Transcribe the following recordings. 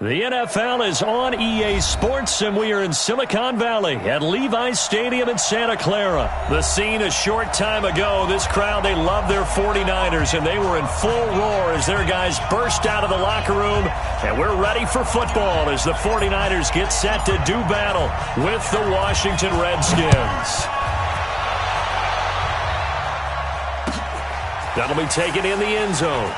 The NFL is on EA Sports, and we are in Silicon Valley at Levi's Stadium in Santa Clara. The scene a short time ago, this crowd, they love their 49ers, and they were in full roar as their guys burst out of the locker room, and we're ready for football as the 49ers get set to do battle with the Washington Redskins. That'll be taken in the end zone.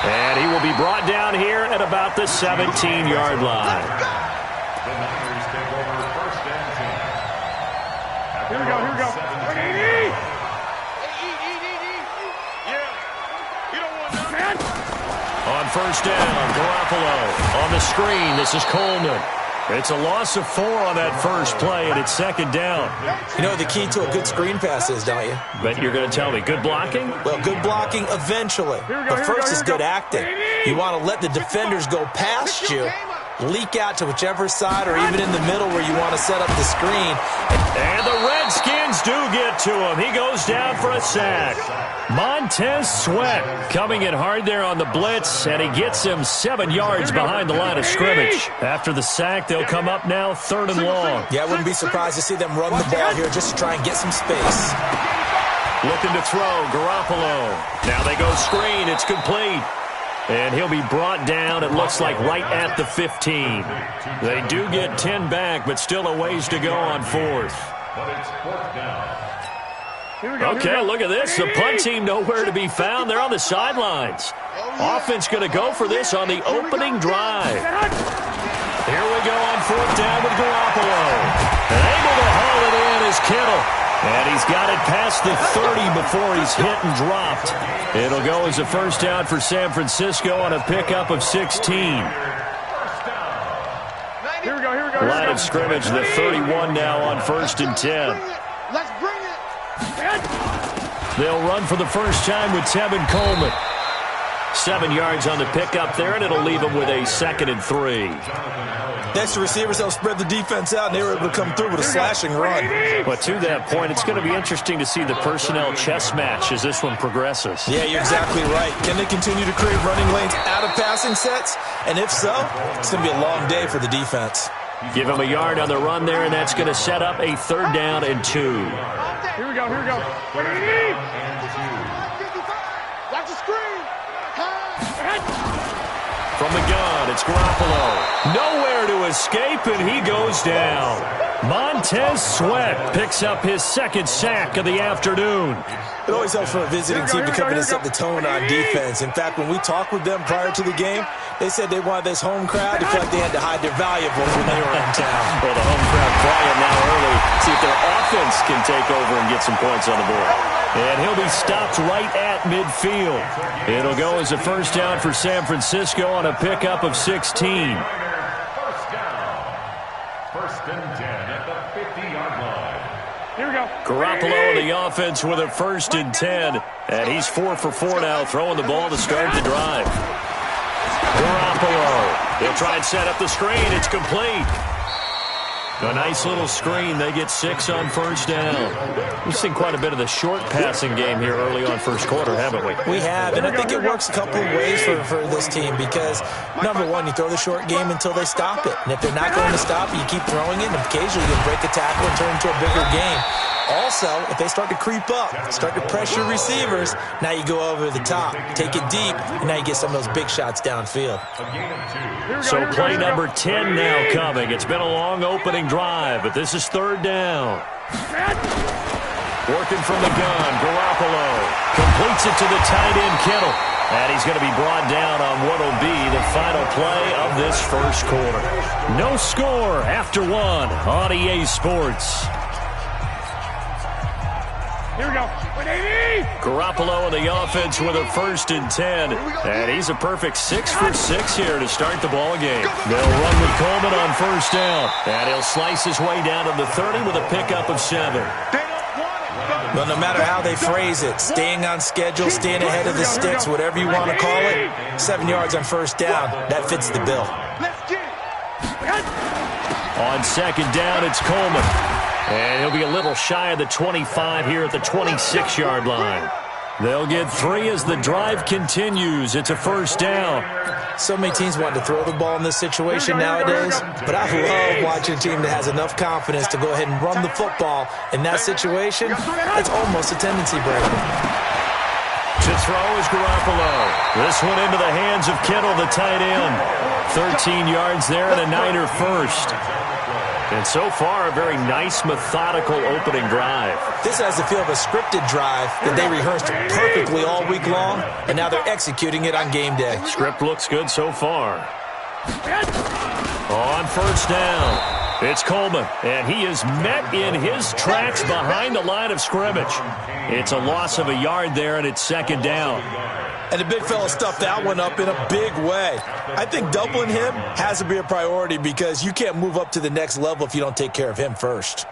And he will be brought down here at about the 17-yard line. The Niners take over first and 10. Here we go. On first down, Garoppolo. On the screen, this is Coleman. It's a loss of 4 on that first play, and it's second down. You know what the key to a good screen pass is, don't you? But you're going to tell me, good blocking? Well, good blocking eventually. But first is good acting. You want to let the defenders go past you, leak out to whichever side or even in the middle where you want to set up the screen. And the Redskins do get to him. He goes down for a sack. Montez Sweat coming in hard there on the blitz, and he gets him 7 yards behind the line of scrimmage. After the sack, they'll come up now 3rd and long. Yeah, I wouldn't be surprised to see them run the ball here just to try and get some space. Looking to throw, Garoppolo. Now they go screen. It's complete. And he'll be brought down, it looks like, right at the 15. They do get 10 back, but still a ways to go on 4th. But it's 4th down. Okay, look at this. The punt team nowhere to be found. They're on the sidelines. Offense going to go for this on the opening drive. Here we go on 4th down with Garoppolo. And able to haul it in is Kittle. And he's got it past the 30 before he's hit and dropped. It'll go as a first down for San Francisco on a pickup of 16. Line of scrimmage, the 31 now on 1st and 10. Let's bring it. They'll run for the first time with Tevin Coleman. 7 yards on the pickup there, and it'll leave them with a 2nd and 3. Next to receivers, they'll spread the defense out, and they were able to come through with a slashing run. But to that point, it's going to be interesting to see the personnel chess match as this one progresses. Yeah, you're exactly right. Can they continue to create running lanes out of passing sets? And if so, it's going to be a long day for the defense. Give him a yard on the run there, and that's going to set up a 3rd down and 2. Here we go. Watch the screen. From the gun, it's Garoppolo. Nowhere to escape, and he goes down. Montez Sweat picks up his 2nd sack of the afternoon. It always helps for a visiting team to come in and set the tone on defense. In fact, when we talked with them prior to the game, they said they wanted this home crowd to feel like they had to hide their valuables when they were in town. Well, the home crowd quiet now early. See if their offense can take over and get some points on the board. And he'll be stopped right at midfield. It'll go as a first down for San Francisco on a pickup of 16. First down. 1st and 10 at the 50-yard line. Here we go. Garoppolo in the offense with a 1st and 10. And he's 4 for 4 now, throwing the ball to start the drive. Garoppolo. He'll try and set up the screen. It's complete. A nice little screen. They get 6 on 1st down. We've seen quite a bit of the short passing game here early on 1st quarter, haven't we? We have, and I think it works a couple of ways for this team because, number one, you throw the short game until they stop it. And if they're not going to stop it, you keep throwing it, and occasionally you'll break a tackle and turn into a bigger game. Also, if they start to creep up, start to pressure receivers, now you go over the top, take it deep, and now you get some of those big shots downfield. So play number 10 now coming. It's been a long opening drive, but this is 3rd down. Working from the gun, Garoppolo completes it to the tight end, Kittle. And he's going to be brought down on what will be the final play of this 1st quarter. No score after 1 on EA Sports. Here we go. Garoppolo in the offense with a 1st and 10. And he's a perfect 6 for 6 here to start the ball game. They'll run with Coleman on 1st down. And he'll slice his way down to the 30 with a pickup of 7. Well, no matter how they phrase it, staying on schedule, staying ahead of the sticks, whatever you want to call it, 7 yards on 1st down, that fits the bill. On 2nd down, it's Coleman. And he'll be a little shy of the 25 here at the 26-yard line. They'll get 3 as the drive continues. It's a first down. So many teams want to throw the ball in this situation nowadays, but I love watching a team that has enough confidence to go ahead and run the football. In that situation, it's almost a tendency breaker. To throw is Garoppolo. This one into the hands of Kittle, the tight end. 13 yards there and a Niner first. And so far, a very nice, methodical opening drive. This has the feel of a scripted drive that they rehearsed perfectly all week long, and now they're executing it on game day. Script looks good so far. On first down, it's Coleman, and he is met in his tracks behind the line of scrimmage. It's a loss of a yard there, and it's second down. And the big fella stuffed that one up in a big way. I think doubling him has to be a priority because you can't move up to the next level if you don't take care of him first.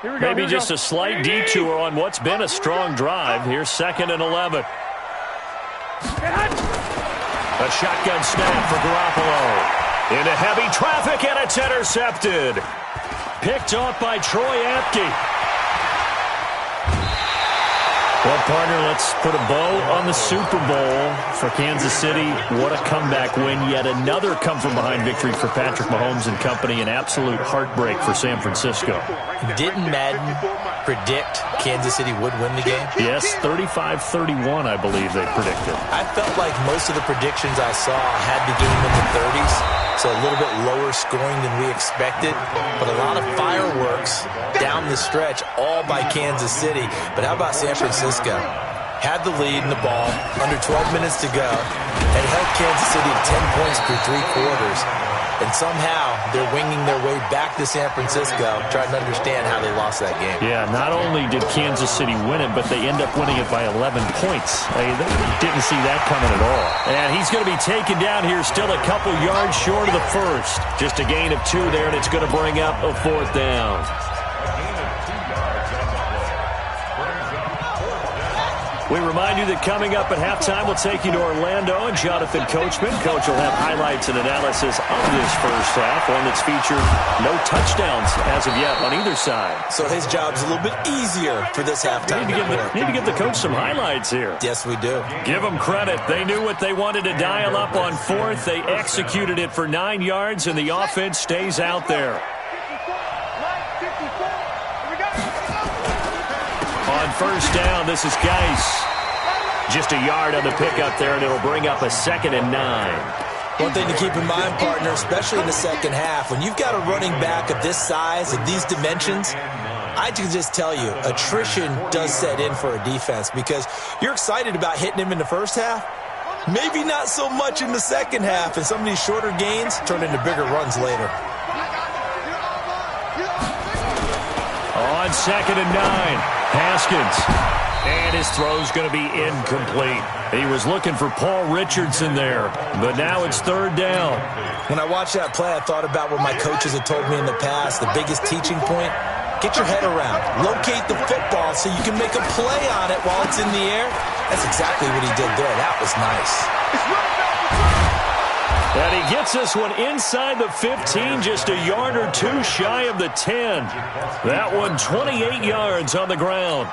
Maybe just a slight detour on what's been a strong drive. Here's 2nd and 11. A shotgun snap for Garoppolo. Into heavy traffic, and it's intercepted. Picked off by Troy Apke. Well, partner, let's put a bow on the Super Bowl for Kansas City. What a comeback win. Yet another come-from-behind victory for Patrick Mahomes and company. An absolute heartbreak for San Francisco. Didn't Madden predict Kansas City would win the game? Yes, 35-31, I believe they predicted. I felt like most of the predictions I saw had the game in the 30s, so a little bit lower scoring than we expected, but a lot of fireworks down the stretch, all by Kansas City. But how about San Francisco? Had the lead in the ball, under 12 minutes to go, and held Kansas City to 10 points through 3 quarters. And somehow they're winging their way back to San Francisco, trying to understand how they lost that game. Yeah, not only did Kansas City win it, but they end up winning it by 11 points. They didn't see that coming at all. And he's going to be taken down here, still a couple yards short of the first. Just a gain of 2 there, and it's going to bring up a 4th down. We remind you that coming up at halftime, we'll take you to Orlando and Jonathan Coachman. Coach will have highlights and analysis of this first half, one that's featured no touchdowns as of yet on either side. So his job's a little bit easier for this halftime. Need to give the coach some highlights here. Yes, we do. Give them credit. They knew what they wanted to dial up on 4th. They executed it for 9 yards, and the offense stays out there. On first down, this is Geis. Just a yard on the pickup there, and it'll bring up a 2nd and 9. One thing to keep in mind, partner, especially in the second half, when you've got a running back of this size, of these dimensions, I can just tell you, attrition does set in for a defense because you're excited about hitting him in the first half. Maybe not so much in the second half, and some of these shorter gains turn into bigger runs later. On 2nd and 9. Haskins, and his throw's going to be incomplete. He was looking for Paul Richardson there, but now it's 3rd down. When I watched that play, I thought about what my coaches had told me in the past. The biggest teaching point, get your head around. Locate the football so you can make a play on it while it's in the air. That's exactly what he did there. That was nice. And he gets this one inside the 15, just a yard or 2 shy of the 10. That one 28 yards on the ground.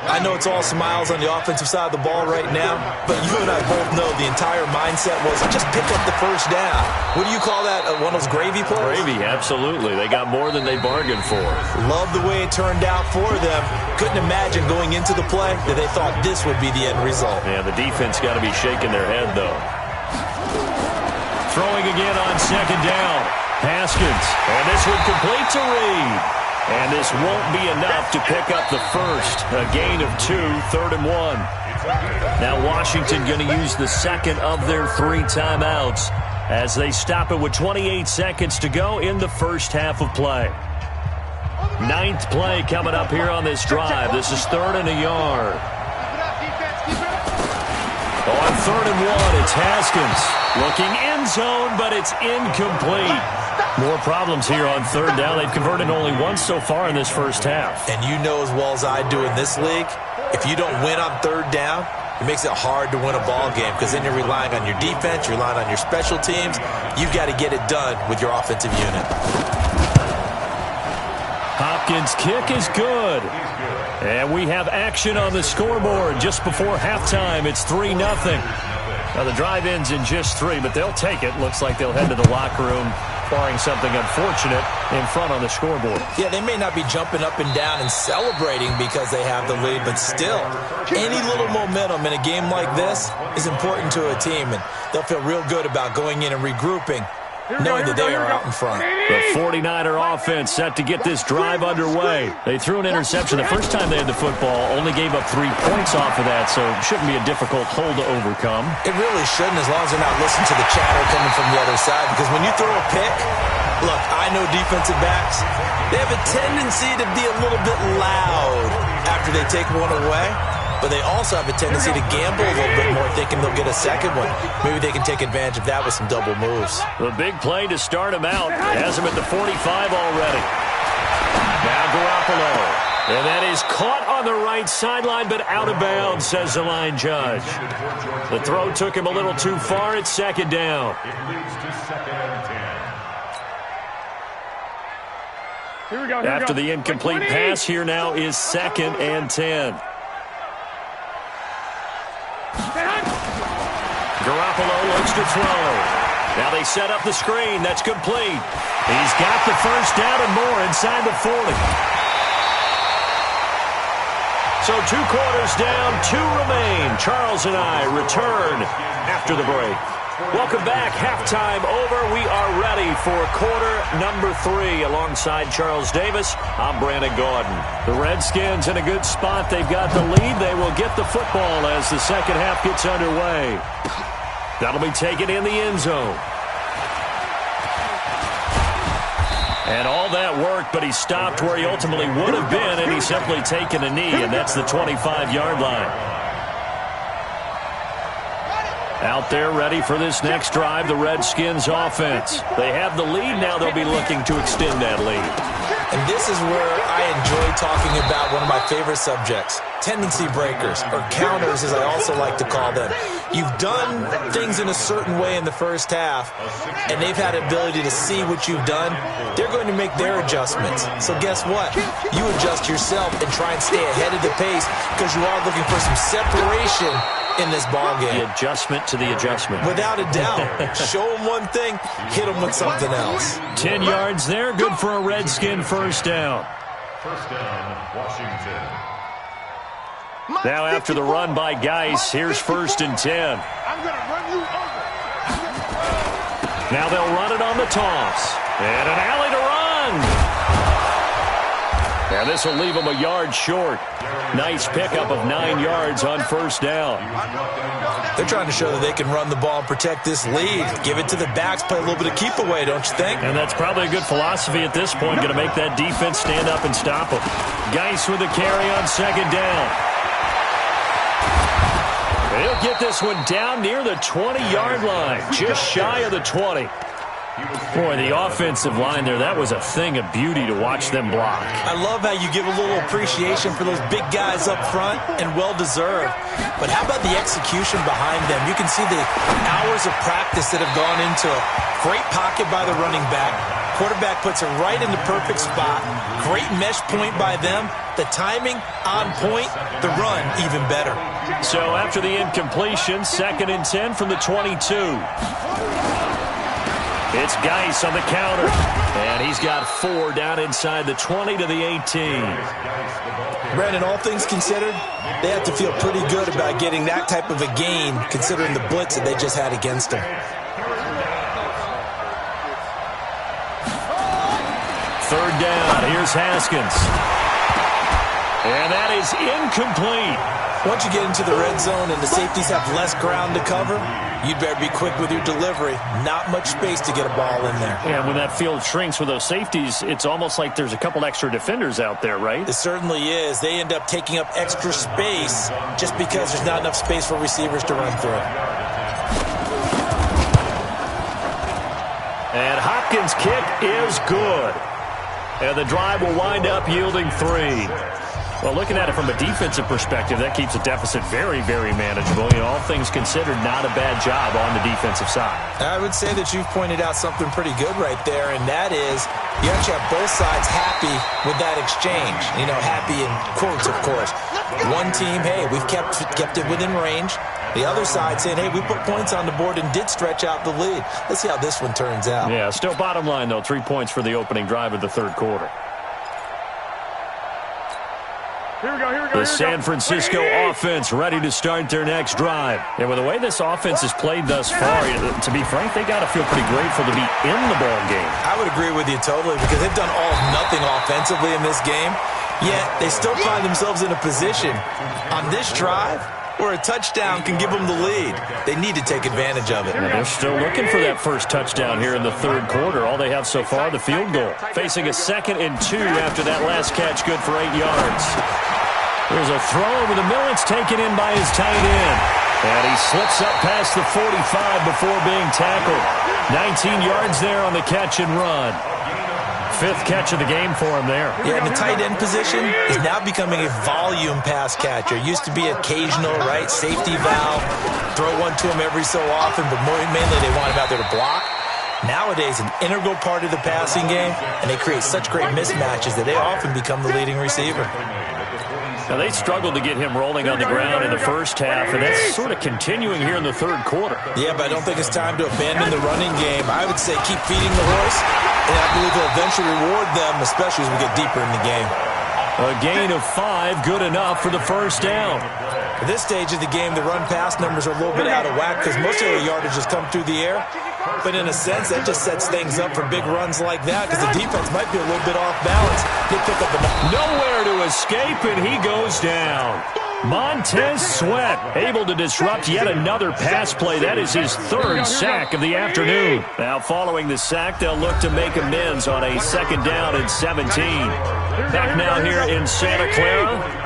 I know it's all smiles on the offensive side of the ball right now, but you and I both know the entire mindset was just pick up the first down. What do you call that, one of those gravy plays? Gravy, absolutely. They got more than they bargained for. Love the way it turned out for them. Couldn't imagine going into the play that they thought this would be the end result. Yeah, the defense got to be shaking their head, though. Throwing again on 2nd down. Haskins, and this one complete to Reed. And this won't be enough to pick up the first. A gain of 2, 3rd and 1. Now Washington going to use the 2nd of their 3 timeouts as they stop it with 28 seconds to go in the first half of play. 9th play coming up here on this drive. This is 3rd and a yard. On 3rd and 1, it's Haskins. Looking end zone, but it's incomplete. More problems here on 3rd down. They've converted only once so far in this first half. And you know as well as I do in this league, if you don't win on 3rd down, it makes it hard to win a ball game because then you're relying on your defense, you're relying on your special teams. You've got to get it done with your offensive unit. Popped Hopkins' kick is good. And we have action on the scoreboard just before halftime. It's 3-0. Now, the drive ends in just 3, but they'll take it. Looks like they'll head to the locker room, barring something unfortunate in front on the scoreboard. Yeah, they may not be jumping up and down and celebrating because they have the lead, but still, any little momentum in a game like this is important to a team, and they'll feel real good about going in and regrouping, knowing that they are out in front. The 49er offense set to get this drive underway. They threw an interception the first time they had the football, only gave up 3 points off of that, so it shouldn't be a difficult hole to overcome. It really shouldn't, as long as they're not listening to the chatter coming from the other side, because when you throw a pick, look, I know defensive backs, they have a tendency to be a little bit loud after they take one away. But they also have a tendency to gamble a little bit more, thinking they'll get a second one. Maybe they can take advantage of that with some double moves. The big play to start him out. Has him at the 45 already. Now Garoppolo. And that is caught on the right sideline, but out of bounds, says the line judge. The throw took him a little too far. It's second down. It leads to 2nd and 10. Here we go. After the incomplete pass, here now is 2nd and 10. Garoppolo looks to throw. Now they set up the screen. That's complete. He's got the first down and more inside the 40. So 2 quarters down, 2 remain. Charles and I return after the break. Welcome back. Halftime over. We are ready for quarter number 3. Alongside Charles Davis, I'm Brandon Gordon. The Redskins in a good spot. They've got the lead. They will get the football as the second half gets underway. That'll be taken in the end zone. And all that worked, but he stopped where he ultimately would have been, and he's simply taken a knee, and that's the 25-yard line. Out there ready for this next drive, the Redskins offense. They have the lead. Now they'll be looking to extend that lead. And this is where I enjoy talking about one of my favorite subjects, tendency breakers, or counters as I also like to call them. You've done things in a certain way in the first half, and they've had the ability to see what you've done. They're going to make their adjustments. So guess what? You adjust yourself and try and stay ahead of the pace because you are looking for some separation in this ball game. The adjustment to the adjustment. Without a doubt. Show them one thing, hit them with something else. 10 yards there, good for a Redskin first down. First down, Washington. Now after the run by Geis, here's 1st and 10. I'm going to run you over. Now they'll run it on the toss. And an alley to run. And this will leave them a yard short. Nice pickup of 9 yards on first down. They're trying to show that they can run the ball and protect this lead. Give it to the backs, play a little bit of keep away, don't you think? And that's probably a good philosophy at this point, going to make that defense stand up and stop them. Geis with a carry on second down. He'll get this one down near the 20-yard line, just shy of the 20. Boy, the offensive line there, that was a thing of beauty to watch them block. I love how you give a little appreciation for those big guys up front, and well-deserved. But how about the execution behind them? You can see the hours of practice that have gone into it. Great pocket by the running back. Quarterback puts it right in the perfect spot. Great mesh point by them. The timing on point. The run even better. So after the incompletion, 2nd and 10 from the 22. It's Geis on the counter. And he's got 4 down inside the 20 to the 18. Brandon, all things considered, they have to feel pretty good about getting that type of a gain considering the blitz that they just had against them. 3rd down. Here's Haskins. And that is incomplete. Once you get into the red zone and the safeties have less ground to cover, you'd better be quick with your delivery. Not much space to get a ball in there. Yeah, when that field shrinks with those safeties, it's almost like there's a couple extra defenders out there, right? It certainly is. They end up taking up extra space just because there's not enough space for receivers to run through. And Hopkins' kick is good. And the drive will wind up yielding 3. Well, looking at it from a defensive perspective, that keeps a deficit very, very manageable. You know, all things considered, not a bad job on the defensive side. I would say that you've pointed out something pretty good right there, and that is you actually have both sides happy with that exchange. You know, happy in quotes, of course. One team, hey, we've kept it within range. The other side saying, hey, we put points on the board and did stretch out the lead. Let's see how this one turns out. Yeah, still bottom line, though, 3 points for the opening drive of the third quarter. Here we go. The San Francisco offense ready to start their next drive. And with the way this offense has played thus far, to be frank, they got to feel pretty grateful to be in the ball game. I would agree with you totally because they've done all nothing offensively in this game, yet they still find themselves in a position on this drive where a touchdown can give them the lead. They need to take advantage of it. And they're still looking for that first touchdown here in the third quarter. All they have so far, the field goal. Facing a 2nd and 2 after that last catch, good for 8 yards. There's a throw over the middle. It's taken in by his tight end. And he slips up past the 45 before being tackled. 19 yards there on the catch and run. 5th catch of the game for him there. Yeah, and the tight end position is now becoming a volume pass catcher. Used to be occasional, right, safety valve, throw one to him every so often, but mainly they want him out there to block. Nowadays, an integral part of the passing game, and they create such great mismatches that they often become the leading receiver. Now, they struggled to get him rolling on the ground in the first half, and that's sort of continuing here in the third quarter. Yeah, but I don't think it's time to abandon the running game. I would say keep feeding the horse, and I believe he'll eventually reward them, especially as we get deeper in the game. A gain of 5, good enough for the first down. At this stage of the game, the run-pass numbers are a little bit out of whack because most of their yardage has come through the air. But in a sense, that just sets things up for big runs like that because the defense might be a little bit off balance. They pick up nowhere to escape, and he goes down. Montez Sweat able to disrupt yet another pass play. That is his 3rd sack of the afternoon. Now, following the sack, they'll look to make amends on a 2nd down and 17. Back now here in Santa Clara.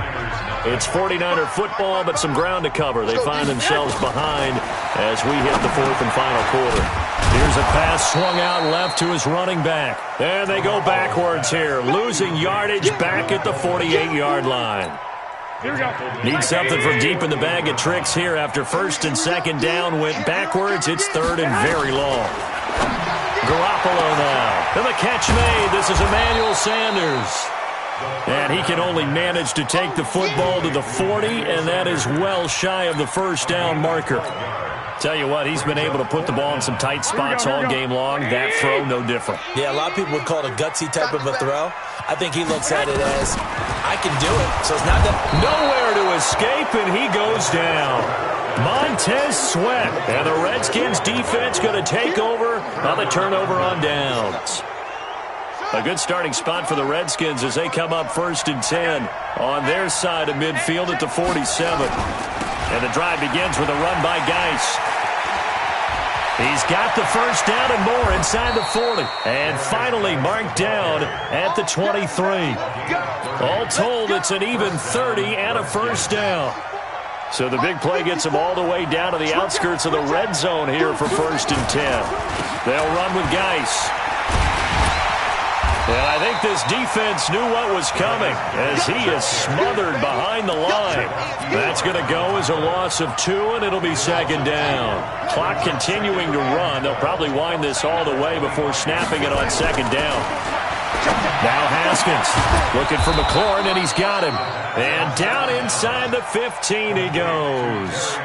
It's 49er football, but some ground to cover. They find themselves behind as we hit the 4th and final quarter. Here's a pass swung out left to his running back. And they go backwards here, losing yardage back at the 48-yard line. Here we go. Need something from deep in the bag of tricks here after 1st and 2nd down went backwards. It's 3rd and very long. Garoppolo now. And the catch made. This is Emmanuel Sanders. And he can only manage to take the football to the 40, and that is well shy of the first down marker. Tell you what, he's been able to put the ball in some tight spots all game long. That throw, no different. Yeah, a lot of people would call it a gutsy type of a throw. I think he looks at it as, I can do it, so it's not that. Nowhere to escape, and he goes down. Montez Sweat, and the Redskins defense going to take over on the turnover on downs. A good starting spot for the Redskins as they come up 1st and 10 on their side of midfield at the 47. And the drive begins with a run by Geis. He's got the first down and more inside the 40. And finally marked down at the 23. All told, it's an even 30 and a first down. So the big play gets them all the way down to the outskirts of the red zone here for 1st and 10. They'll run with Geis. And I think this defense knew what was coming as he is smothered behind the line. That's going to go as a loss of 2, and it'll be 2nd down. Clock continuing to run. They'll probably wind this all the way before snapping it on 2nd down. Now Haskins looking for McLaurin, and he's got him. And down inside the 15 he goes.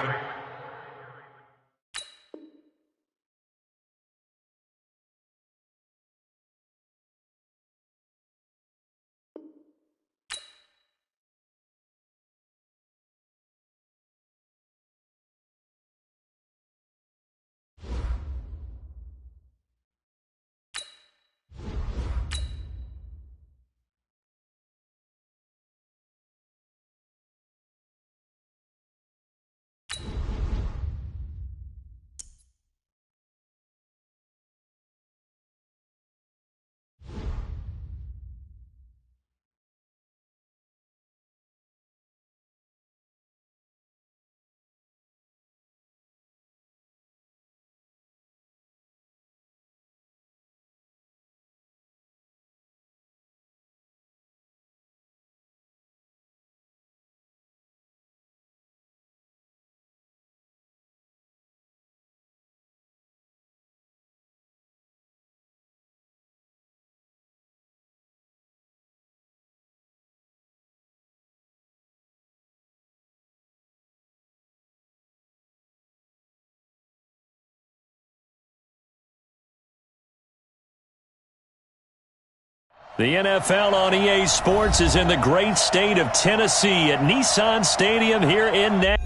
The NFL on EA Sports is in the great state of Tennessee at Nissan Stadium here in Nashville.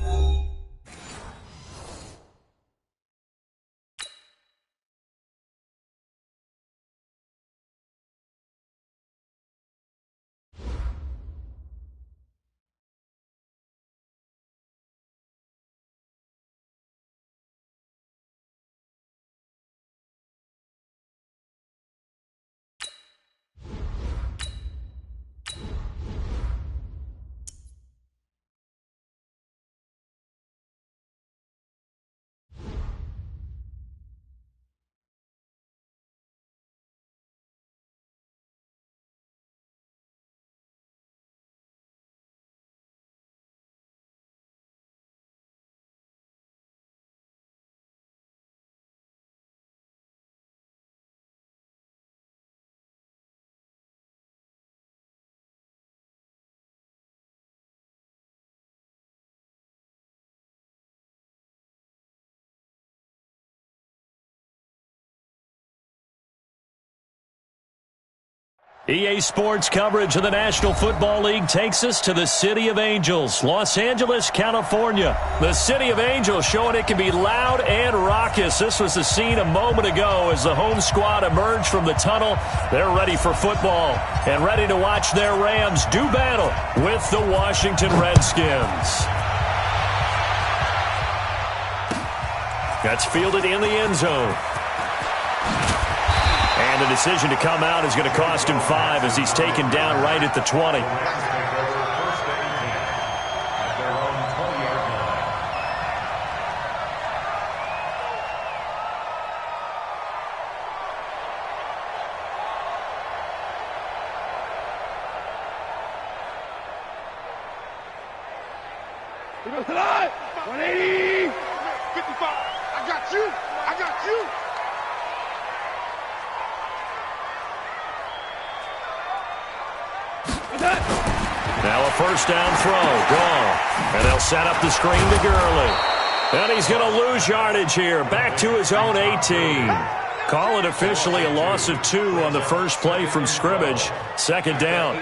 EA Sports coverage of the National Football League takes us to the City of Angels, Los Angeles, California. The City of Angels showing it can be loud and raucous. This was the scene a moment ago as the home squad emerged from the tunnel. They're ready for football and ready to watch their Rams do battle with the Washington Redskins. That's fielded in the end zone. And the decision to come out is going to cost him 5 as he's taken down right at the 20. Tonight, 180, 55. I got you. I got you. Now a first down throw, gone. And they'll set up the screen to Gurley. And he's going to lose yardage here, back to his own 18. Call it officially a loss of 2 on the first play from scrimmage. Second down.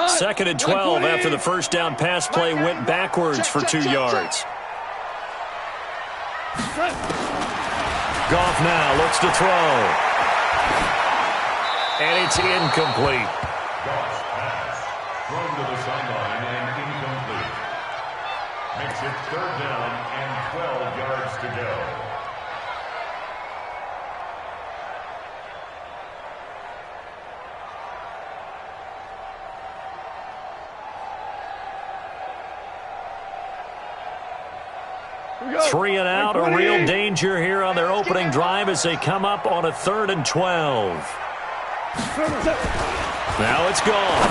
Second and 12 after the first down pass play went backwards for 2 yards. Goff now looks to throw. And it's incomplete. Goff's pass thrown to the sideline and incomplete. Makes it 3rd down and 12 yards to go. Three and out, a real danger here on their opening drive as they come up on a 3rd and 12. Now it's gone.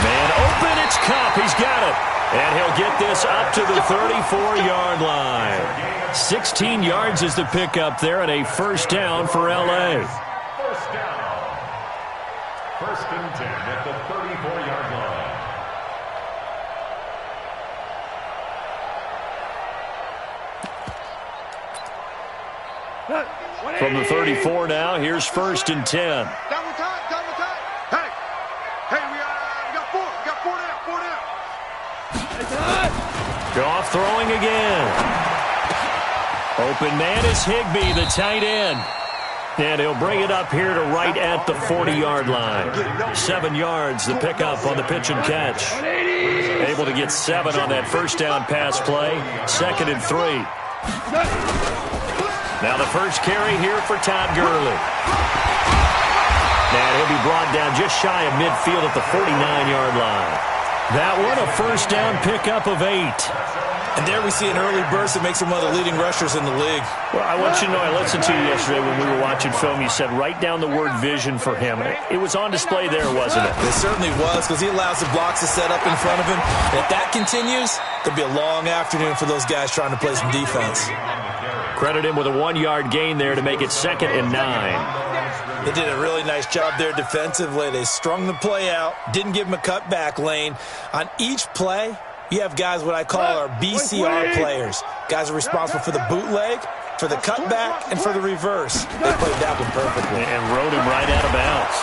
Man open, it's Cup. He's got it. And he'll get this up to the 34-yard line. 16 yards is the pickup there and a first down for L.A. First down. 1st and 10 at the 34-yard line. From the 34 now, here's 1st and 10. Double time, double time. Hey, we got 4. We got 4 down. Goff throwing again. Open man is Higbee, the tight end. And he'll bring it up here to right at the 40-yard line. 7 yards, the pickup on the pitch and catch. Able to get 7 on that first down pass play. 2nd and 3. Now the first carry here for Todd Gurley. And he'll be brought down just shy of midfield at the 49-yard line. That one, a first down pickup of 8. And there we see an early burst that makes him one of the leading rushers in the league. Well, I want you to know, I listened to you yesterday when we were watching film. You said write down the word vision for him. It was on display there, wasn't it? It certainly was, because he allows the blocks to set up in front of him. And if that continues, there'll be a long afternoon for those guys trying to play some defense. Credit him with a 1-yard gain there to make it 2nd and 9. They did a really nice job there defensively. They strung the play out, didn't give them a cutback lane. On each play, you have guys what I call our BCR players. Guys are responsible for the bootleg, for the cutback, and for the reverse. They played that one perfectly. And rode him right out of bounds.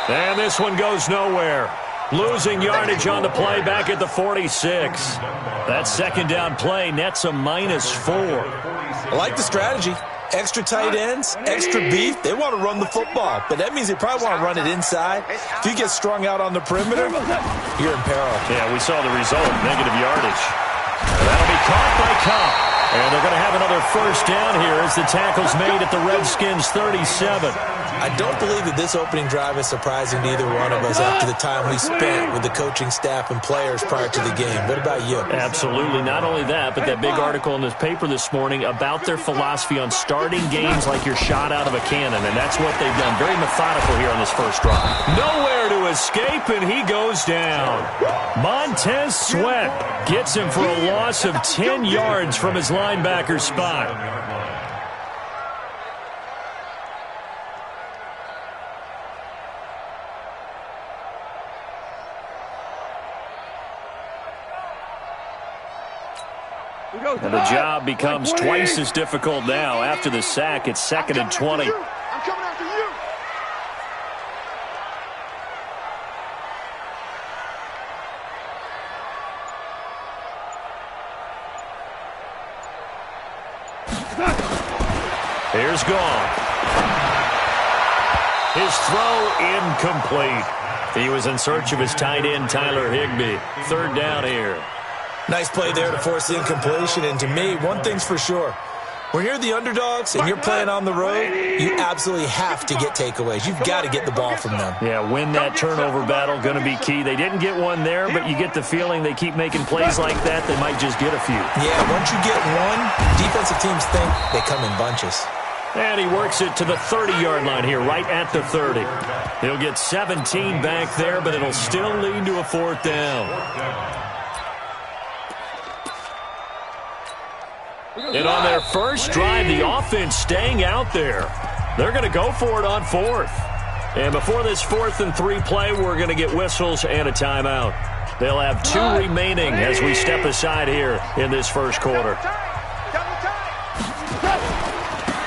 And this one goes nowhere. Losing yardage on the play back at the 46. That second down play nets a -4. I like the strategy. Extra tight ends, extra beef. They want to run the football, but that means they probably want to run it inside. If you get strung out on the perimeter, you're in peril. Yeah, we saw the result, negative yardage. That'll be caught by Cobb. And they're going to have another first down here as the tackle's made at the Redskins' 37. I don't believe that this opening drive is surprising to either one of us after the time we spent with the coaching staff and players prior to the game. What about you? Absolutely. Not only that, but that big article in this paper this morning about their philosophy on starting games like you're shot out of a cannon, and that's what they've done. Very methodical here on this first drive. Nowhere to escape, and he goes down. Montez Sweat gets him for a loss of 10 yards from his linebacker spot. And the job becomes twice as difficult now. After the sack, it's 2nd and 20. I'm coming after you. Here's Gone. His throw incomplete. He was in search of his tight end, Tyler Higbee. 3rd down here. Nice play there to force the incompletion, and to me, one thing's for sure. When you're the underdogs and you're playing on the road, you absolutely have to get takeaways. You've got to get the ball from them. Yeah, win that turnover battle, going to be key. They didn't get one there, but you get the feeling they keep making plays like that, they might just get a few. Yeah, once you get one, defensive teams think they come in bunches. And he works it to the 30-yard line here, right at the 30. He'll get 17 back there, but it'll still lead to a 4th down. And on their first drive, the offense staying out there. They're going to go for it on 4th. And before this 4th and 3 play, we're going to get whistles and a timeout. They'll have 2 remaining as we step aside here in this first quarter.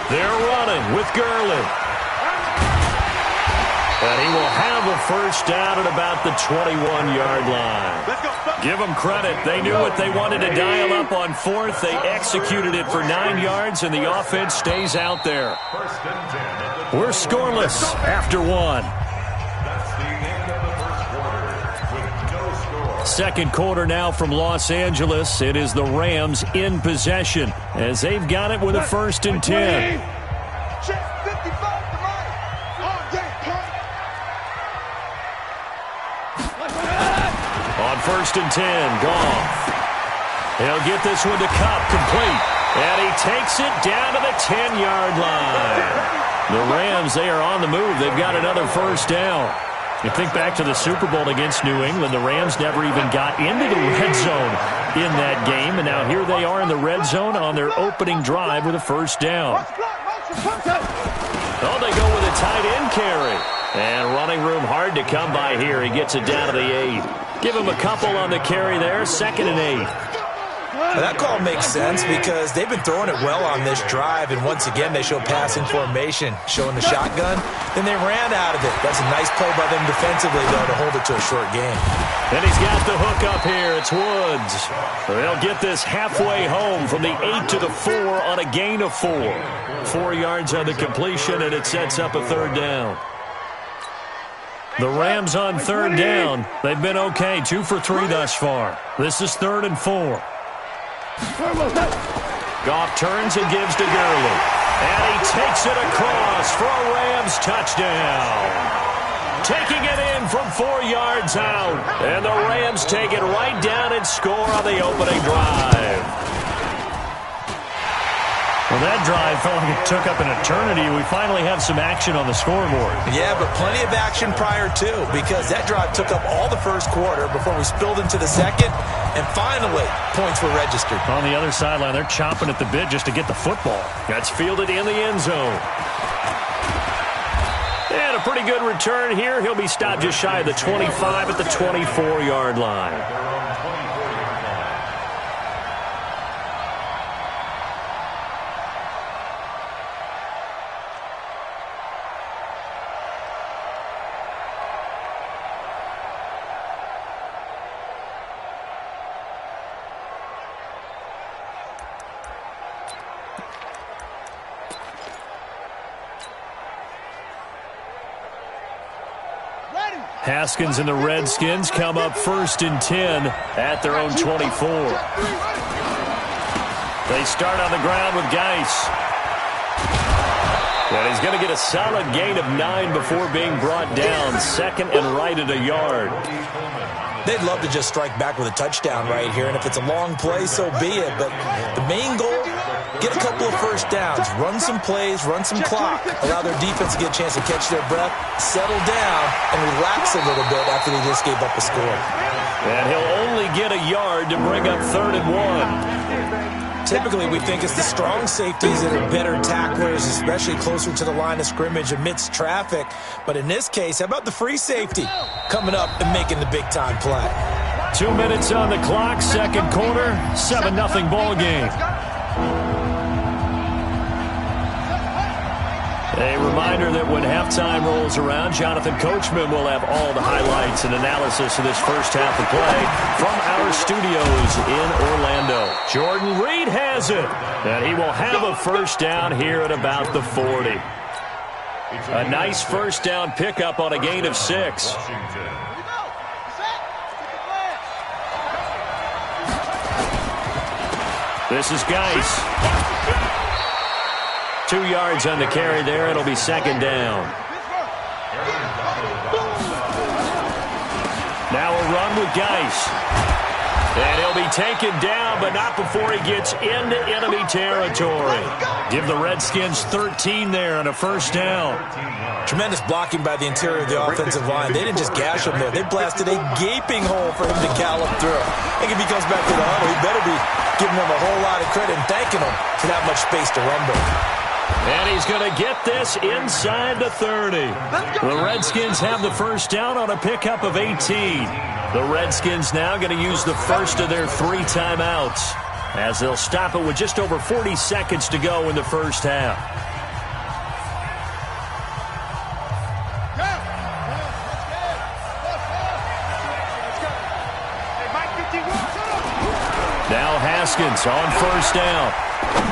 They're running with Gurley. And he will have a first down at about the 21-yard line. Give them credit. They knew what they wanted to dial up on 4th. They executed it for 9 yards, and the offense stays out there. We're scoreless after 1. Second quarter now from Los Angeles. It is the Rams in possession as they've got it with a 1st and 10. On 1st and 10, Goff. He'll get this one to Kupp, complete. And he takes it down to the 10-yard line. The Rams, they are on the move. They've got another first down. You think back to the Super Bowl against New England, the Rams never even got into the red zone in that game, and now here they are in the red zone on their opening drive with a first down. Oh, they go with a tight end carry. And running room hard to come by here. He gets it down to the 8. Give him a couple on the carry there, 2nd and 8. Well, that call makes sense because they've been throwing it well on this drive, and once again they show passing formation, showing the shotgun. Then they ran out of it. That's a nice play by them defensively, though, to hold it to a short game. And he's got the hook up here. It's Woods. They'll get this halfway home from the 8 to the 4 on a gain of 4. 4 yards on the completion, and it sets up a 3rd down. The Rams on 3rd down. They've been okay, 2 for 3 thus far. This is 3rd and 4. Goff turns and gives to Gurley. And he takes it across for a Rams touchdown. Taking it in from 4 yards out. And the Rams take it right down and score on the opening drive. Well, that drive felt like it took up an eternity. We finally have some action on the scoreboard. Yeah, but plenty of action prior to, because that drive took up all the first quarter before we spilled into the second, and finally, points were registered. On the other sideline, they're chomping at the bit just to get the football. That's fielded in the end zone. a pretty good return here. He'll be stopped just shy of the 25 at the 24-yard line. Haskins and the Redskins come up 1st and 10 at their own 24. They start on the ground with Geis. And he's going to get a solid gain of 9 before being brought down. 2nd and right at a yard. They'd love to just strike back with a touchdown right here, and if it's a long play, so be it. But the main goal, get a couple of first downs, run some plays, run some clock, allow their defense to get a chance to catch their breath, settle down, and relax a little bit after they just gave up a score. And he'll only get a yard to bring up 3rd and 1. Typically, we think it's the strong safeties that are better tacklers, especially closer to the line of scrimmage amidst traffic. But in this case, how about the free safety coming up and making the big-time play? 2 minutes on the clock, 2nd quarter, 7-0 ball game. A reminder that when halftime rolls around, Jonathan Coachman will have all the highlights and analysis of this first half of play from our studios in Orlando. Jordan Reed has it, and he will have a first down here at about the 40. A nice first down pickup on a gain of 6. This is Geis. 2 yards on the carry there. It'll be 2nd down. Now a run with Geis. And he'll be taken down, but not before he gets into enemy territory. Give the Redskins 13 there on a first down. Tremendous blocking by the interior of the offensive line. They didn't just gash him there. They blasted a gaping hole for him to gallop through. I think if he comes back to the huddle, he better be giving them a whole lot of credit and thanking them for that much space to run with. And he's going to get this inside the 30. The Redskins have the first down on a pickup of 18. The Redskins now going to use the first of their 3 timeouts as they'll stop it with just over 40 seconds to go in the first half. Now Haskins on first down.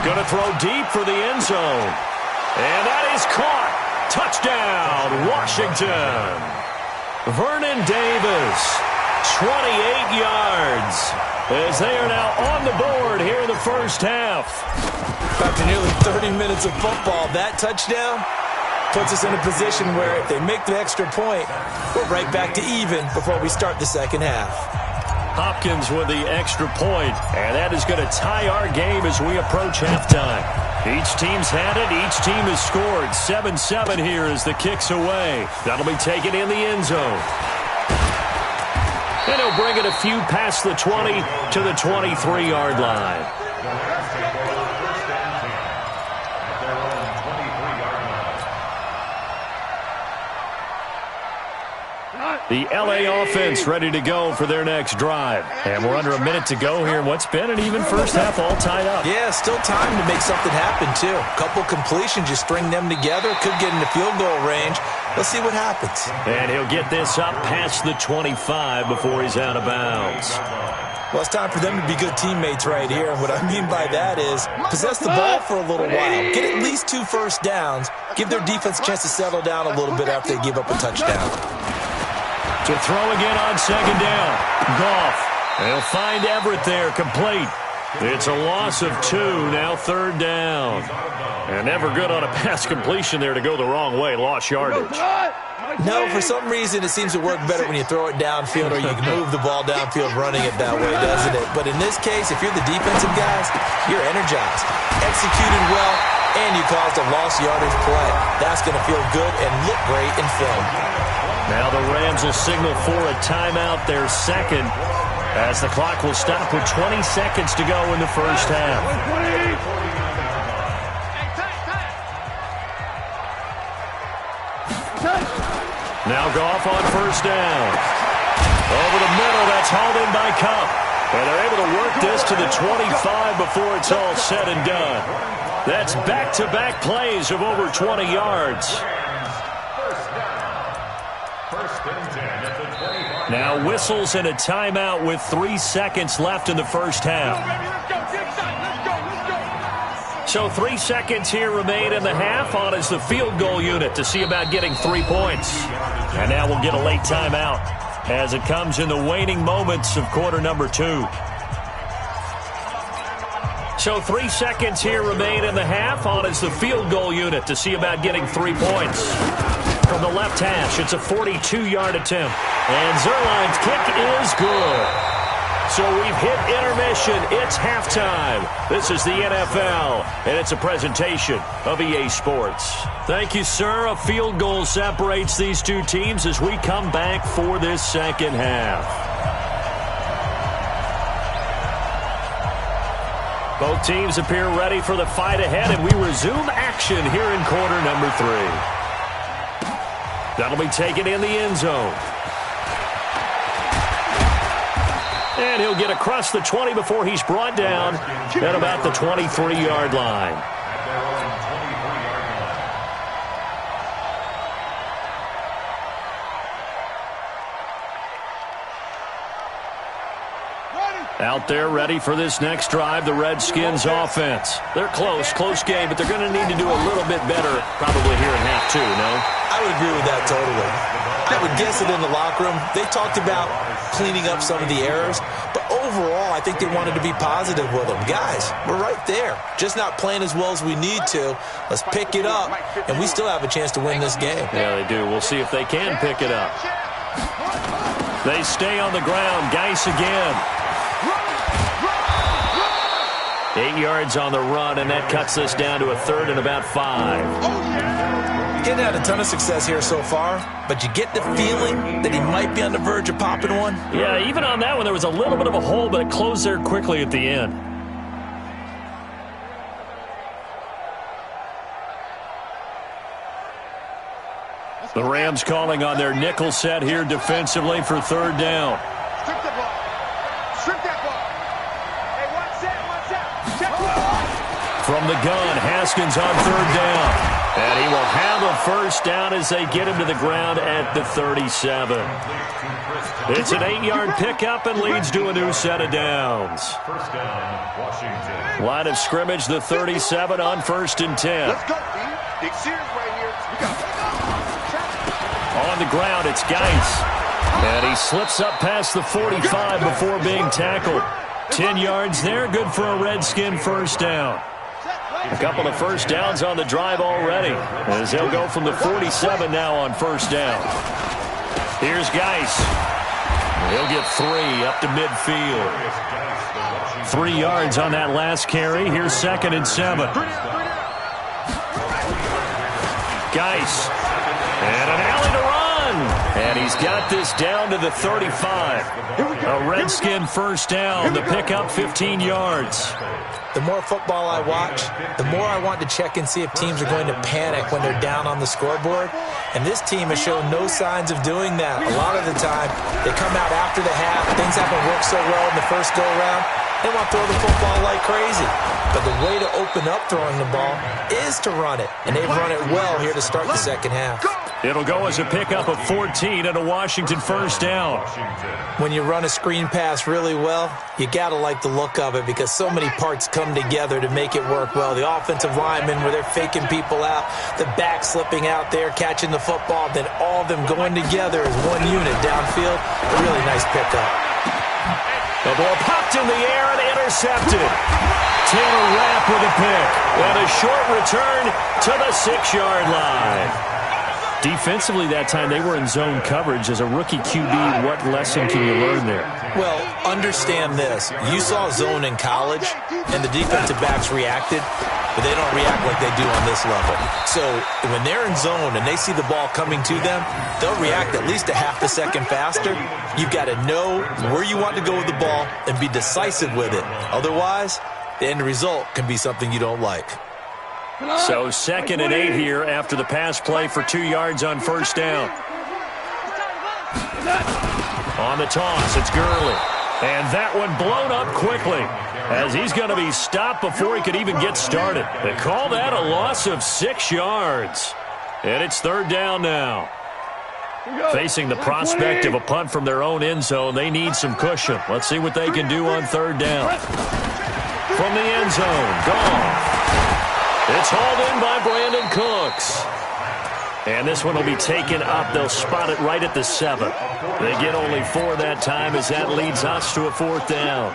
Going to throw deep for the end zone. And that is caught. Touchdown, Washington. Vernon Davis, 28 yards, as they are now on the board here in the first half. After nearly 30 minutes of football, that touchdown puts us in a position where if they make the extra point, we're right back to even before we start the second half. Hopkins with the extra point, and that is going to tie our game as we approach halftime. Each team's had it. Each team has scored. 7-7 here as the kick's away. That'll be taken in the end zone. And he'll bring it a few past the 20 to the 23-yard line. The L.A. offense ready to go for their next drive. And we're under a minute to go here in what's been an even first half all tied up. Yeah, still time to make something happen, too. A couple completions, you string them together, could get into field goal range. Let's see what happens. And he'll get this up past the 25 before he's out of bounds. Well, it's time for them to be good teammates right here. And what I mean by that is possess the ball for a little while. Get at least 2 first downs. Give their defense a chance to settle down a little bit after they give up a touchdown. To throw again on second down. Goff. They'll find Everett there, complete. It's a loss of 2, now 3rd down. And never good on a pass completion there to go the wrong way. Lost yardage. No, for some reason it seems to work better when you throw it downfield or you can move the ball downfield running it that way, doesn't it? But in this case, if you're the defensive guys, you're energized, executed well, and you caused a lost yardage play. That's going to feel good and look great in film. Now the Rams will signal for a timeout, their second, as the clock will stop with 20 seconds to go in the first half. Now Goff on first down. Over the middle, that's hauled in by Cup. And they're able to work this to the 25 before it's all said and done. That's back-to-back plays of over 20 yards. Now whistles and a timeout with 3 seconds left in the first half. So 3 seconds here remain in the half. On is the field goal unit to see about getting 3 points. And now we'll get a late timeout as it comes in the waning moments of quarter number 2. So 3 seconds here remain in the half. On is the field goal unit to see about getting 3 points. From the left hash, it's a 42-yard attempt. And Zerline's kick is good. So we've hit intermission. It's halftime. This is the NFL, and it's a presentation of EA Sports. Thank you, sir. A field goal separates these two teams as we come back for this second half. Both teams appear ready for the fight ahead, and we resume action here in quarter number 3. That'll be taken in the end zone. And he'll get across the 20 before he's brought down at about the 23-yard line. Out there ready for this next drive, the Redskins offense. They're close game, but they're going to need to do a little bit better probably here in half 2, no? I would agree with that totally. I would guess it in the locker room. They talked about cleaning up some of the errors, but overall I think they wanted to be positive with them. Guys, we're right there. Just not playing as well as we need to. Let's pick it up, and we still have a chance to win this game. Yeah, they do. We'll see if they can pick it up. They stay on the ground. Geis again. 8 yards on the run, and that cuts this down to a third and about 5. Getting had a ton of success here so far, but you get the feeling that he might be on the verge of popping one. Yeah, even on that one, there was a little bit of a hole, but it closed there quickly at the end. The Rams calling on their nickel set here defensively for third down. Strip the ball. Strip that ball. Hey, one set. From the gun, Haskins on third down. And he will have a first down as they get him to the ground at the 37. It's an 8-yard pickup and leads to a new set of downs. First down, Washington. Line of scrimmage, the 37 on 1st and 10. Let's go, B. Big series right here. We got On the ground, it's Geis. And he slips up past the 45 before being tackled. 10 yards there, good for a Redskin first down. A couple of first downs on the drive already, as he'll go from the 47 now on first down. Here's Geis. He'll get 3 up to midfield. 3 yards on that last carry. Here's 2nd and 7. Geis. And an alley to run. And he's got this down to the 35. A Redskin first down. The pickup 15 yards. The more football I watch, the more I want to check and see if teams are going to panic when they're down on the scoreboard. And this team has shown no signs of doing that. A lot of the time, they come out after the half. Things haven't worked so well in the first go-around. They want to throw the football like crazy. But the way to open up throwing the ball is to run it. And they've run it well here to start the second half. It'll go as a pickup of 14 and a Washington first down. When you run a screen pass really well, you got to like the look of it because so many parts come together to make it work well. The offensive linemen where they're faking people out, the back slipping out there, catching the football, then all of them going together as one unit downfield. A really nice pickup. The ball popped in the air and intercepted. Taylor Rapp with a pick. And a short return to the 6-yard line. Defensively that time, they were in zone coverage. As a rookie QB, what lesson can you learn there? Well, understand this. You saw zone in college, and the defensive backs reacted, but they don't react like they do on this level. So when they're in zone and they see the ball coming to them, they'll react at least a half a second faster. You've got to know where you want to go with the ball and be decisive with it. Otherwise, the end result can be something you don't like. So 2nd and 8 here after the pass play for 2 yards on first down. On the toss, it's Gurley. And that one blown up quickly as he's going to be stopped before he could even get started. They call that a loss of 6 yards. And it's third down now. Facing the prospect of a punt from their own end zone, they need some cushion. Let's see what they can do on third down. From the end zone, gone. It's hauled in by Brandon Cooks. And this one will be taken up. They'll spot it right at the 7. They get only 4 that time as that leads us to a fourth down.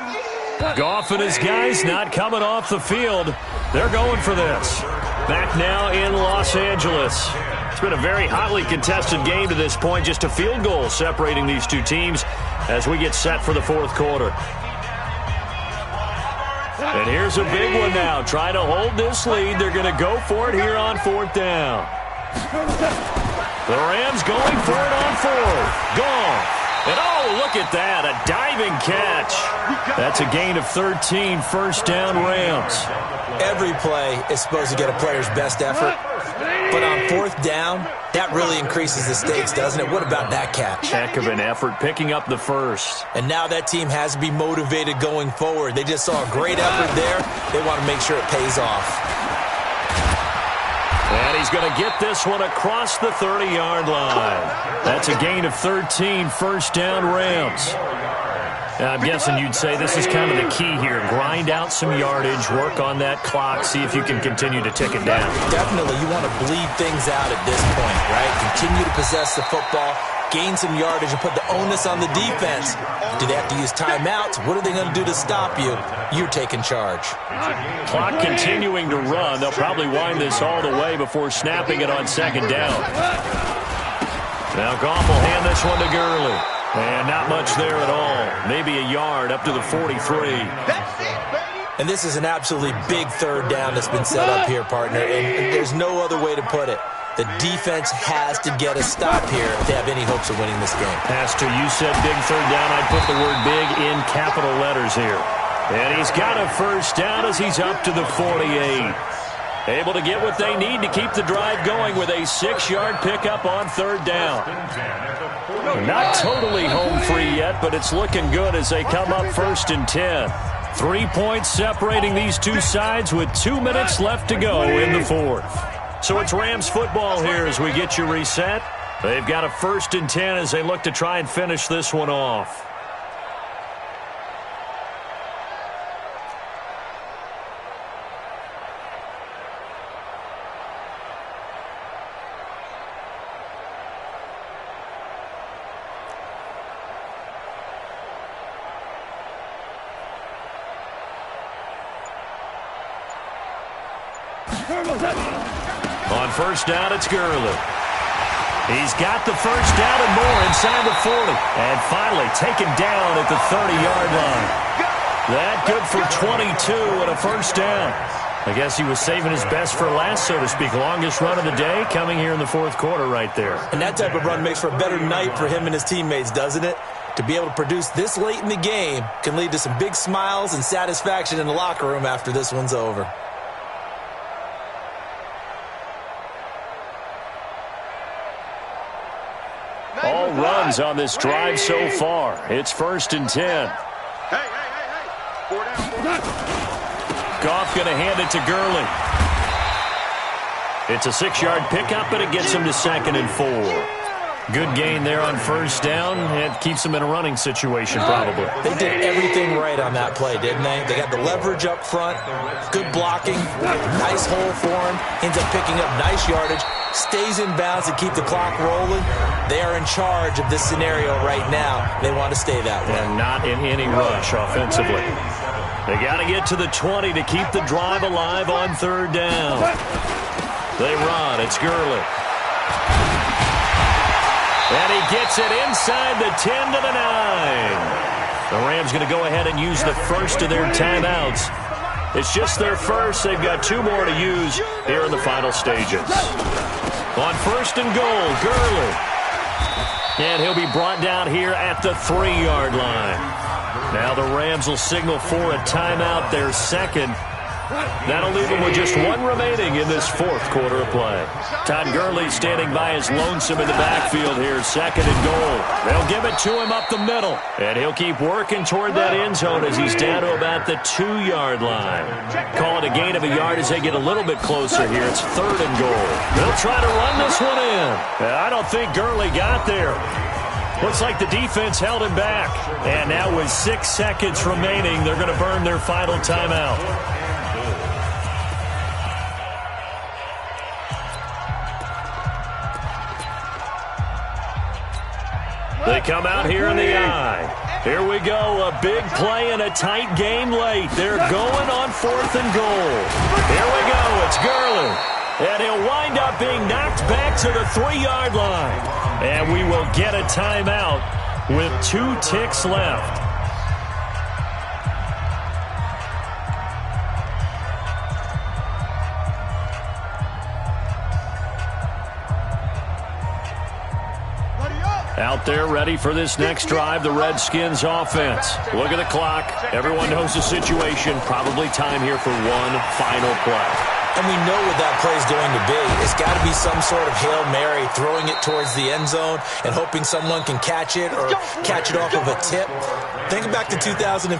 Goff and his guys not coming off the field. They're going for this. Back now in Los Angeles. It's been a very hotly contested game to this point. Just a field goal separating these two teams as we get set for the fourth quarter. And here's a big one now. Trying to hold this lead. They're going to go for it here on fourth down. The Rams going for it on fourth. Gone. And oh, look at that. A diving catch. That's a gain of 13, first down Rams. Every play is supposed to get a player's best effort. But on fourth down, that really increases the stakes, doesn't it? What about that catch? Heck of an effort, picking up the first. And now that team has to be motivated going forward. They just saw a great effort there. They want to make sure it pays off. And he's going to get this one across the 30-yard line. That's a gain of 13, first down Rams. I'm guessing you'd say this is kind of the key here. Grind out some yardage, work on that clock, see if you can continue to tick it down. Definitely. You want to bleed things out at this point, right? Continue to possess the football, gain some yardage, and put the onus on the defense. Do they have to use timeouts? What are they going to do to stop you? You're taking charge. Clock continuing to run. They'll probably wind this all the way before snapping it on second down. Now Goff will hand this one to Gurley. And not much there at all. Maybe a yard up to the 43. And this is an absolutely big third down that's been set up here, partner. And there's no other way to put it. The defense has to get a stop here if they have any hopes of winning this game. Pastor, you said big third down. I'd put the word big in capital letters here. And he's got a first down as he's up to the 48. Able to get what they need to keep the drive going with a 6-yard pickup on third down. Not totally home free yet, but it's looking good as they come up first and 10. 3 points separating these two sides with 2 minutes left to go in the fourth. So it's Rams football here as we get you reset. They've got a first and 10 as they look to try and finish this one off. On first down, it's Gurley. He's got the first down and more inside the 40. And finally taken down at the 30-yard line. That good for 22 and a first down. I guess he was saving his best for last, so to speak. Longest run of the day coming here in the fourth quarter right there. And that type of run makes for a better night for him and his teammates, doesn't it? To be able to produce this late in the game can lead to some big smiles and satisfaction in the locker room after this one's over. All runs on this drive so far. It's first and 10. Hey. 4 down. Goff going to hand it to Gurley. It's a 6-yard pickup, but it gets him to second and 4. Good gain there on first down. It keeps them in a running situation, probably. They did everything right on that play, didn't they? They got the leverage up front, good blocking, nice hole for him, ends up picking up nice yardage, stays in bounds to keep the clock rolling. They are in charge of this scenario right now. They want to stay that way. And not in any rush offensively. They got to get to the 20 to keep the drive alive on third down. They run. It's Gurley. And he gets it inside the 10 to the 9. The Rams going to go ahead and use the first of their timeouts. It's just their first. They've got 2 more to use here in the final stages. On first and goal, Gurley. And he'll be brought down here at the 3-yard line. Now the Rams will signal for a timeout, their second. That'll leave them with just 1 remaining in this fourth quarter of play. Todd Gurley standing by his lonesome in the backfield here, second and goal. They'll give it to him up the middle. And he'll keep working toward that end zone as he's down to about the 2-yard line. Call it a gain of a yard as they get a little bit closer here. It's 3rd and goal. They'll try to run this one in. I don't think Gurley got there. Looks like the defense held him back. And now with 6 seconds remaining, they're going to burn their final timeout. They come out here in the eye. Here we go, a big play and a tight game late. They're going on 4th and goal. Here we go, it's Gurley. And he'll wind up being knocked back to the 3-yard line. And we will get a timeout with 2 ticks left. Out there ready for this next drive, the Redskins offense. Look at the clock. Everyone knows the situation. Probably time here for one final play. And we know what that play is going to be. It's got to be some sort of Hail Mary, throwing it towards the end zone and hoping someone can catch it or catch it off of a tip. Think back to 2015.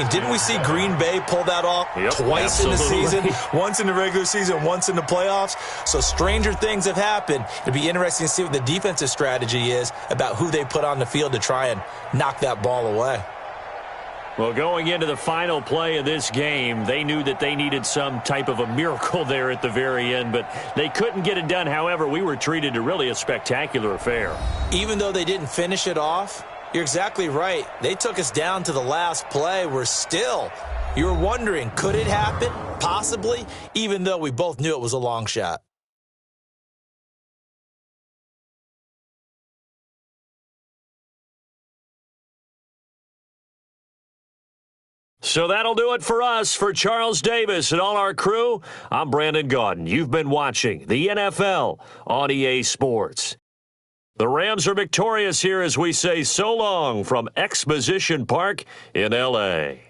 Didn't we see Green Bay pull that off twice in the season? Once in the regular season, once in the playoffs. So stranger things have happened. It'll be interesting to see what the defensive strategy is about who they put on the field to try and knock that ball away. Well, going into the final play of this game, they knew that they needed some type of a miracle there at the very end, but they couldn't get it done. However, we were treated to really a spectacular affair. Even though they didn't finish it off, you're exactly right. They took us down to the last play. You were wondering, could it happen? Possibly, even though we both knew it was a long shot. So that'll do it for us. For Charles Davis and all our crew, I'm Brandon Gaudin. You've been watching the NFL on EA Sports. The Rams are victorious here as we say so long from Exposition Park in L.A.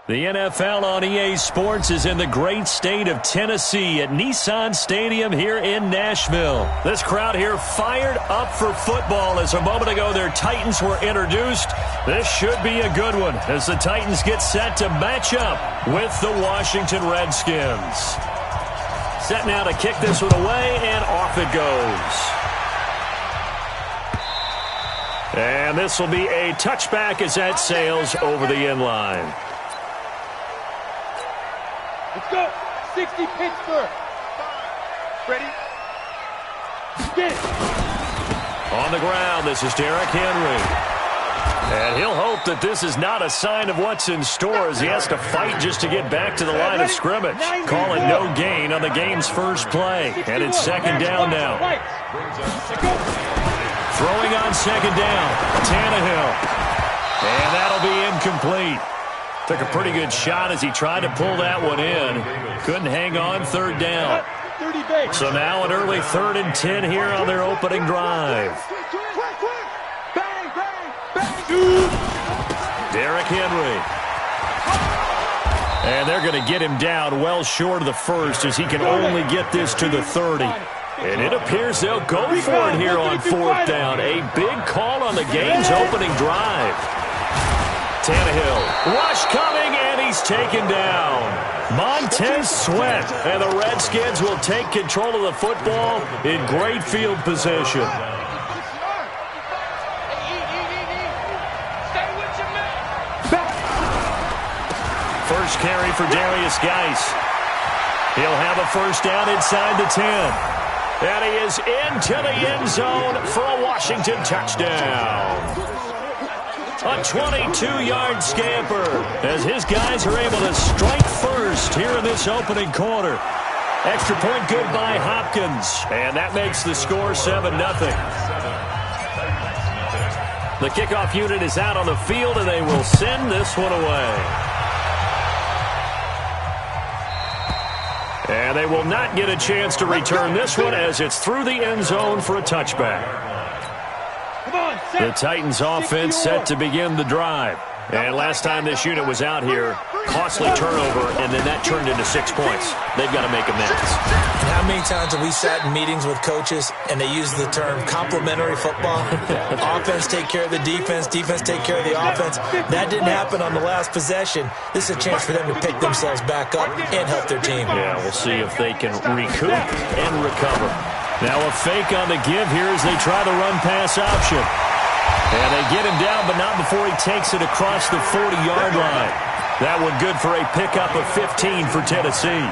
The NFL on EA Sports is in the great state of Tennessee at Nissan Stadium here in Nashville. This crowd here fired up for football as a moment ago their Titans were introduced. This should be a good one as the Titans get set to match up with the Washington Redskins. Set now to kick this one away, and off it goes. And this will be a touchback as that sails over the end line. Let's go. 60 Pittsburgh. Ready? Get. On the ground, this is Derrick Henry. And he'll hope that this is not a sign of what's in store as he has to fight just to get back to the line of scrimmage. Call it no gain on the game's first play. And it's second down now. Throwing on second down, Tannehill. And that'll be incomplete. Took a pretty good shot as he tried to pull that one in. Couldn't hang on third down. So now an early 3rd and 10 here on their opening drive. Derrick Henry. And they're going to get him down well short of the first as he can only get this to the 30. And it appears they'll go for it here on 4th down. A big call on the game's opening drive. Tannehill, rush coming, and he's taken down. Montez Sweat, and the Redskins will take control of the football in great field position. First carry for Darius Geis. He'll have a first down inside the 10. And he is into the end zone for a Washington touchdown. A 22-yard scamper as his guys are able to strike first here in this opening quarter. Extra point good by Hopkins, and that makes the score 7-0. The kickoff unit is out on the field, and they will send this one away. And they will not get a chance to return this one as it's through the end zone for a touchback. The Titans offense set to begin the drive. And last time this unit was out here, costly turnover, and then that turned into 6 points. They've got to make amends. And how many times have we sat in meetings with coaches and they use the term complementary football? Offense take care of the defense, defense take care of the offense. That didn't happen on the last possession. This is a chance for them to pick themselves back up and help their team. Yeah, we'll see if they can recoup and recover. Now a fake on the give here as they try the run-pass option. And they get him down, but not before he takes it across the 40-yard line. That one good for a pickup of 15 for Tennessee.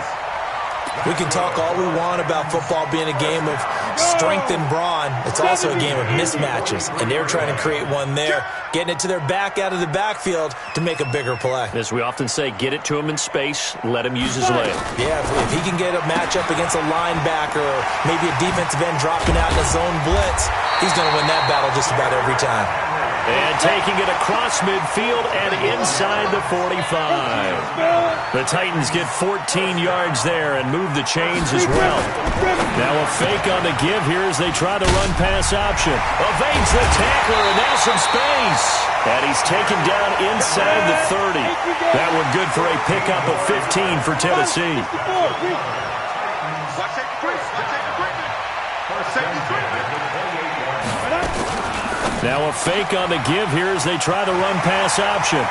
We can talk all we want about football being a game of strength and brawn. It's also a game of mismatches, and they're trying to create one there, getting it to their back out of the backfield to make a bigger play. As we often say, get it to him in space, let him use his leg. Yeah, if he can get a matchup against a linebacker or maybe a defensive end dropping out in a zone blitz, he's going to win that battle just about every time. And taking it across midfield and inside the 45. The Titans get 14 yards there and move the chains as well. Now a fake on the give here as they try the run-pass option. Evades the tackler, and now some space. And he's taken down inside the 30. That one good for a pickup of 15 for Tennessee. Now a fake on the give here as they try the run-pass option. And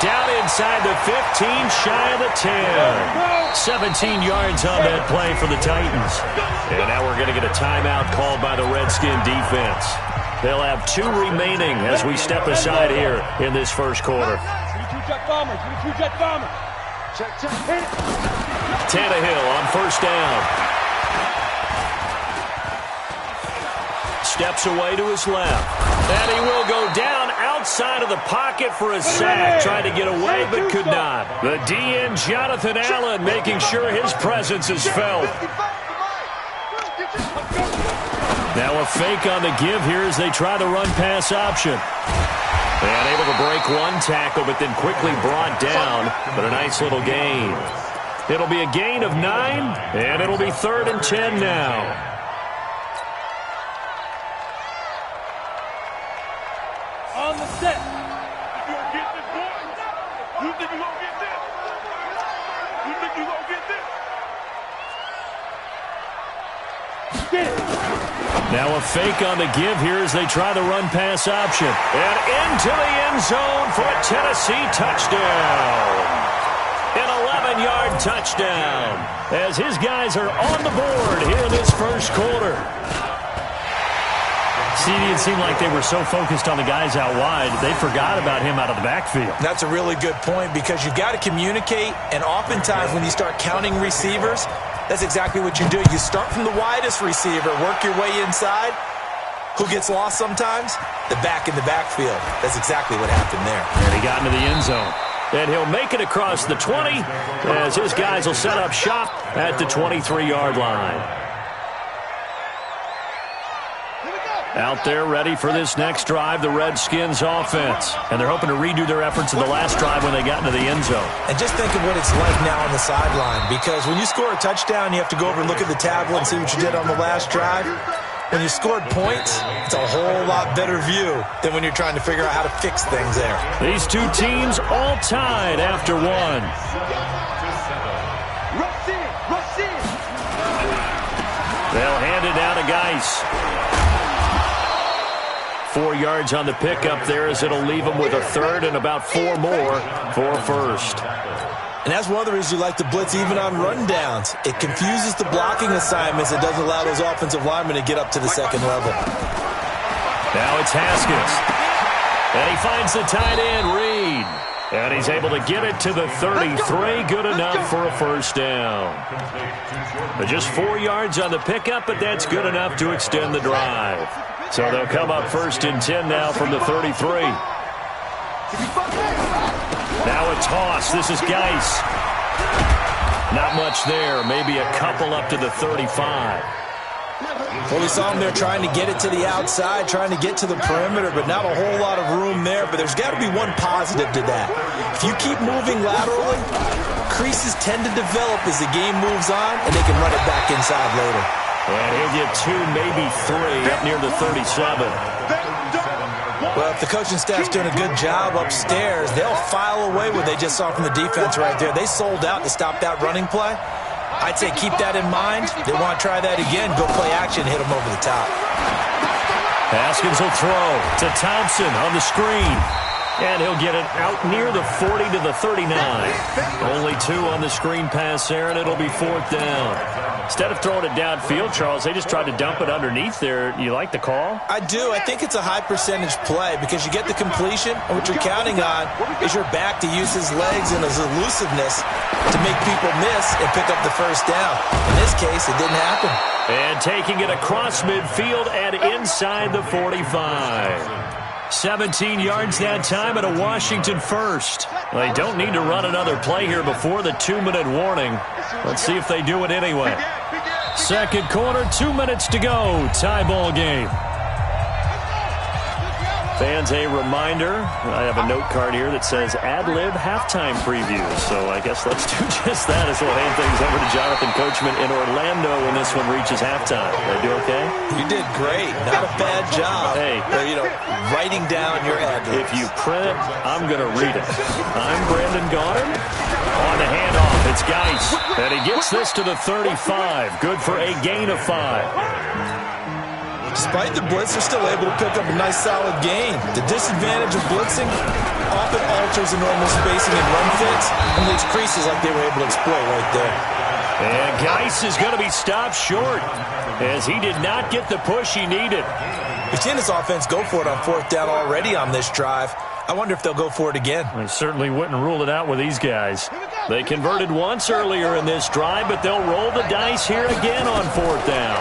down inside the 15, shy of the 10. 17 yards on that play for the Titans. And now we're going to get a timeout called by the Redskin defense. They'll have 2 remaining as we step aside here in this first quarter. Tannehill on first down. Steps away to his left. And he will go down outside of the pocket for a sack. Tried to get away but could not. The DN, Jonathan Allen, making sure his presence is felt. Now a fake on the give here as they try the run-pass option. And able to break one tackle but then quickly brought down. But a nice little gain. It'll be a gain of 9, and it'll be 3rd and 10 now. On the set. you gonna get this, boy? You think you gonna get this? You think you gonna get this? Now a fake on the give here as they try the run-pass option. And into the end zone for a Tennessee touchdown. An 11-yard touchdown as his guys are on the board here in this first quarter. It seemed like they were so focused on the guys out wide, they forgot about him out of the backfield. That's a really good point because you've got to communicate, and oftentimes when you start counting receivers, that's exactly what you do. You start from the widest receiver, work your way inside. Who gets lost sometimes? The back in the backfield. That's exactly what happened there. And he got into the end zone. And he'll make it across the 20 as his guys will set up shop at the 23-yard line. Out there ready for this next drive, the Redskins offense. And they're hoping to redo their efforts in the last drive when they got into the end zone. And just think of what it's like now on the sideline, because when you score a touchdown, you have to go over and look at the tablet and see what you did on the last drive. When you scored points, it's a whole lot better view than when you're trying to figure out how to fix things there. These two teams all tied after one. They'll hand it down to Geis. 4 yards on the pickup there as it'll leave them with a third and about 4 more for first. And that's one of the reasons you like to blitz even on rundowns. It confuses the blocking assignments. It doesn't allow those offensive linemen to get up to the second level. Now it's Haskins. And he finds the tight end, Reed. And he's able to get it to the 33. Good enough for a first down. But just 4 yards on the pickup, but that's good enough to extend the drive. So they'll come up first and 10 now from the 33. Now a toss. This is Geis. Not much there. Maybe a couple up to the 35. Well, we saw him there trying to get it to the outside, trying to get to the perimeter, but not a whole lot of room there. But there's got to be one positive to that. If you keep moving laterally, creases tend to develop as the game moves on, and they can run it back inside later. And he'll get 2, maybe 3 up near the 37. Well, if the coaching staff's doing a good job upstairs, they'll file away what they just saw from the defense right there. They sold out to stop that running play. I'd say keep that in mind. They want to try that again. Go play action, hit them over the top. Haskins will throw to Thompson on the screen. And he'll get it out near the 40 to the 39. Only 2 on the screen pass there, and it'll be 4th down. Instead of throwing it downfield, Charles, they just tried to dump it underneath there. You like the call? I do. I think it's a high percentage play because you get the completion, and what you're counting on is your back to use his legs and his elusiveness to make people miss and pick up the first down. In this case, it didn't happen. And taking it across midfield and inside the 45. 17 yards that time at a Washington first. They don't need to run another play here before the 2-minute warning. Let's see if they do it anyway. Second quarter, 2 minutes to go. Tie ball game. Fans, a reminder, I have a note card here that says ad-lib halftime preview. So I guess let's do just that as we'll hand things over to Jonathan Coachman in Orlando when this one reaches halftime. Did I do okay? You did great. Not a bad job. Hey. Writing down your ad-libs. If you print it, I'm going to read it. I'm Brandon Gaudin. On the handoff, it's Geis. And he gets this to the 35. Good for a gain of 5. Despite the blitz, they're still able to pick up a nice, solid gain. The disadvantage of blitzing often alters the normal spacing and run fits and leaves creases like they were able to exploit right there. And Geis is going to be stopped short as he did not get the push he needed. We've seen this offense go for it on 4th down already on this drive. I wonder if they'll go for it again. I certainly wouldn't rule it out with these guys. They converted once earlier in this drive, but they'll roll the dice here again on 4th down.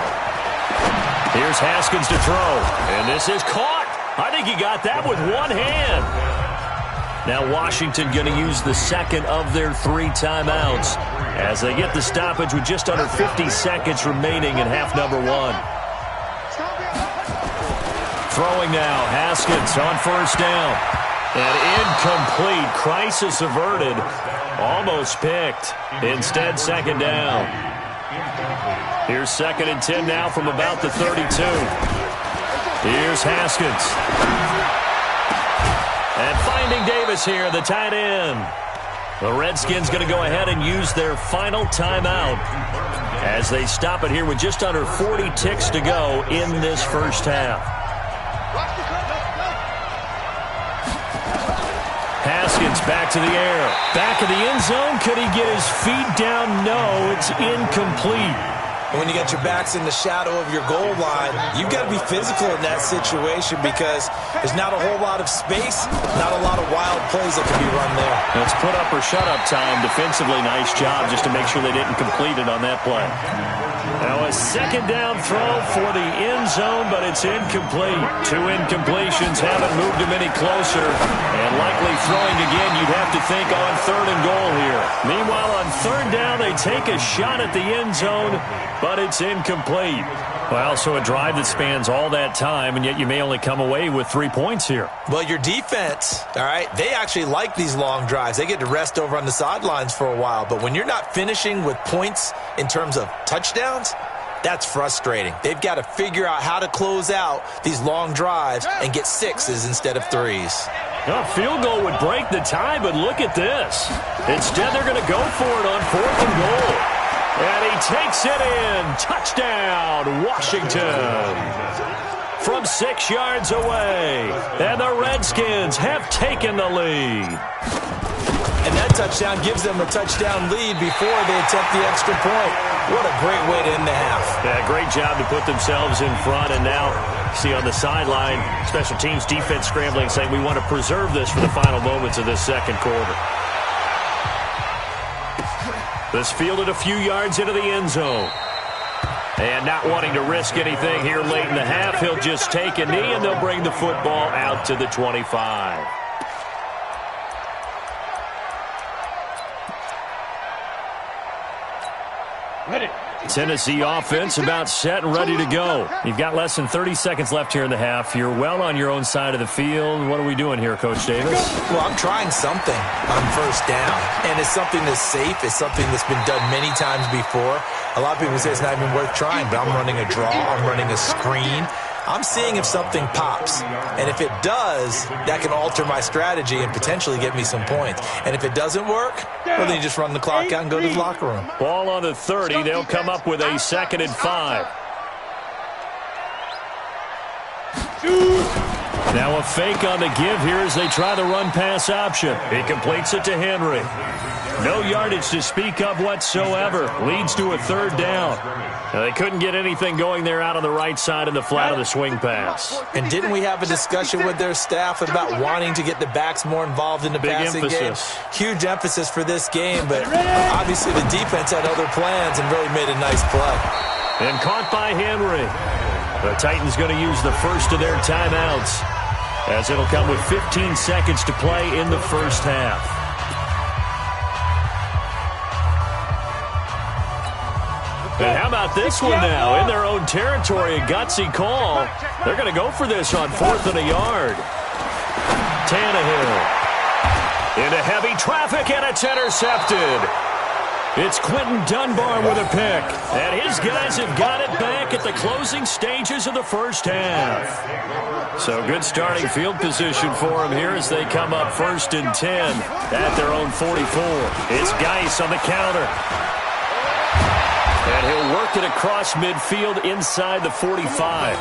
Here's Haskins to throw, and this is caught. I think he got that with one hand. Now Washington going to use the second of their 3 timeouts as they get the stoppage with just under 50 seconds remaining in half number 1. Throwing now, Haskins on 1st down. And incomplete, crisis averted, almost picked. Instead, 2nd down. Here's 2nd and 10 now from about the 32. Here's Haskins. And finally finding Davis here, the tight end. The Redskins going to go ahead and use their final timeout as they stop it here with just under 40 ticks to go in this first half. Haskins back to the air. Back of the end zone. Could he get his feet down? No, it's incomplete. When you got your backs in the shadow of your goal line, you've got to be physical in that situation because there's not a whole lot of space, not a lot of wild plays that can be run there. It's put up or shut up time. Defensively, nice job just to make sure they didn't complete it on that play. Now a second down throw for the end zone, but it's incomplete. 2 incompletions haven't moved him any closer. And likely throwing again, you'd have to think on 3rd and goal here. Meanwhile, on 3rd down, they take a shot at the end zone, but it's incomplete. Well, so a drive that spans all that time, and yet you may only come away with 3 points here. Well, your defense, all right, they actually like these long drives. They get to rest over on the sidelines for a while. But when you're not finishing with points in terms of touchdowns, that's frustrating. They've got to figure out how to close out these long drives and get 6s instead of 3s. A field goal would break the tie, but look at this. Instead, they're going to go for it on 4th and goal. And he takes it in. Touchdown, Washington. From 6 yards away. And the Redskins have taken the lead. And that touchdown gives them a touchdown lead before they attempt the extra point. What a great way to end the half. Yeah, great job to put themselves in front. And now, see on the sideline, special teams defense scrambling, saying we want to preserve this for the final moments of this second quarter. This fielded a few yards into the end zone. And not wanting to risk anything here late in the half, he'll just take a knee and they'll bring the football out to the 25. Ready. Tennessee offense about set and ready to go. You've got less than 30 seconds left here in the half. You're well on your own side of the field. What are we doing here, Coach Davis? Well, I'm trying something on 1st down, and it's something that's safe. It's something that's been done many times before. A lot of people say it's not even worth trying, but I'm running a draw. I'm running a screen. I'm seeing if something pops. And if it does, that can alter my strategy and potentially get me some points. And if it doesn't work, well, then you just run the clock out and go to the locker room. Ball on the 30. They'll come up with a 2nd and 5. Now a fake on the give here as they try the run-pass option. He completes it to Henry. No yardage to speak of whatsoever. Leads to a 3rd down. Now, they couldn't get anything going there out on the right side in the flat of the swing pass. And didn't we have a discussion with their staff about wanting to get the backs more involved in the passing game? Huge emphasis for this game, but obviously the defense had other plans and really made a nice play. And caught by Henry. The Titans going to use the first of their timeouts as it'll come with 15 seconds to play in the first half. And how about this one now? In their own territory, a gutsy call. They're going to go for this on 4th and a yard. Tannehill into heavy traffic, and it's intercepted. It's Quentin Dunbar with a pick. And his guys have got it back at the closing stages of the first half. So good starting field position for them here as they come up 1st and 10 at their own 44. It's Geis on the counter. And he'll work it across midfield inside the 45.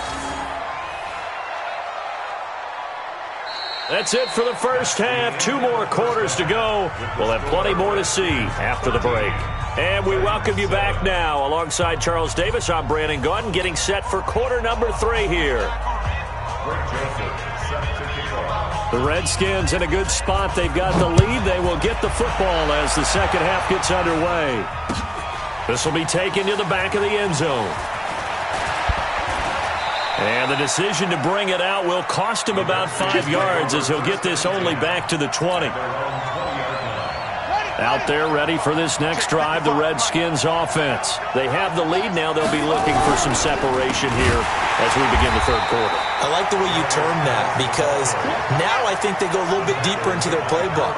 That's it for the first half. 2 more quarters to go. We'll have plenty more to see after the break. And we welcome you back now. Alongside Charles Davis, I'm Brandon Gordon, getting set for quarter number 3 here. The Redskins in a good spot. They've got the lead. They will get the football as the second half gets underway. This will be taken to the back of the end zone. And the decision to bring it out will cost him about 5 yards as he'll get this only back to the 20. Out there ready for this next drive, the Redskins offense. They have the lead now. They'll be looking for some separation here as we begin the third quarter. I like the way you term that because now I think they go a little bit deeper into their playbook.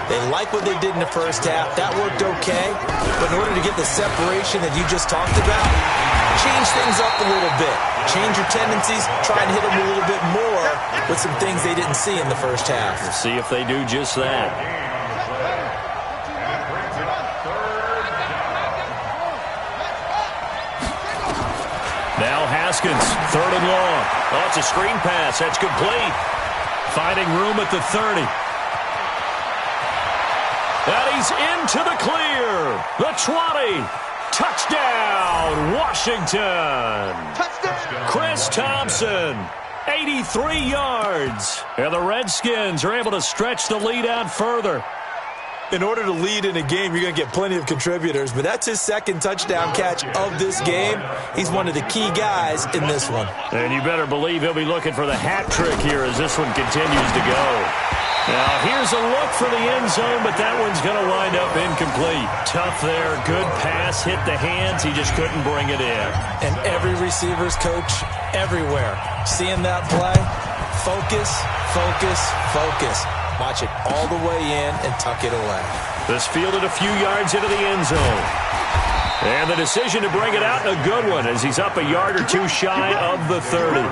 They like what they did in the first half. That worked okay. But in order to get the separation that you just talked about, change things up a little bit. Change your tendencies, try and hit them a little bit more with some things they didn't see in the first half. We'll see if they do just that. Now Haskins, 3rd and long. Oh, it's a screen pass. That's complete. Finding room at the 30. And he's into the clear. The 20. Touchdown, Washington. Touchdown. Chris Thompson, 83 yards. And the Redskins are able to stretch the lead out further. In order to lead in a game, you're going to get plenty of contributors, but that's his 2nd touchdown catch of this game. He's one of the key guys in this one. And you better believe he'll be looking for the hat trick here as this one continues to go. Now, here's a look for the end zone, but that one's going to wind up incomplete. Tough there. Good pass. Hit the hands. He just couldn't bring it in. And every receiver's coach everywhere. Seeing that play, focus, focus, focus. Watch it all the way in and tuck it away. This fielded a few yards into the end zone. And the decision to bring it out, a good one, as he's up a yard or two shy of the 30.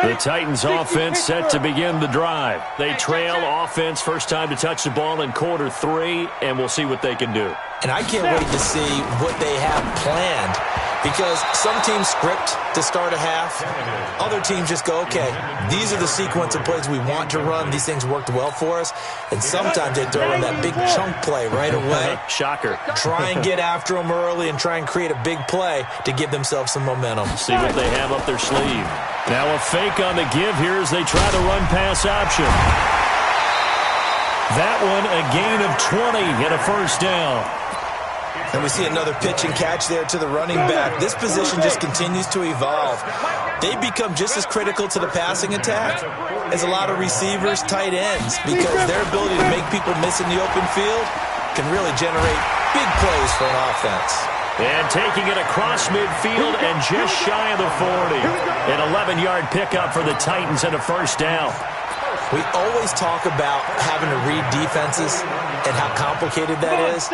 The Titans offense set to begin the drive. They trail offense first time to touch the ball in quarter 3, and we'll see what they can do. And I can't wait to see what they have planned, because some teams script to start a half. Other teams just go, okay, these are the sequence of plays we want to run. These things worked well for us. And sometimes they throw in that big chunk play right away. Shocker. Try and get after them early and try and create a big play to give themselves some momentum. See what they have up their sleeve. Now a fake on the give here as they try the run-pass option. That one a gain of 20 and a first down. And we see another pitch and catch there to the running back. This position just continues to evolve. They become just as critical to the passing attack as a lot of receivers, tight ends, because their ability to make people miss in the open field can really generate big plays for an offense. And taking it across midfield and just shy of the 40. An 11-yard pickup for the Titans and a first down. We always talk about having to read defenses and how complicated that is.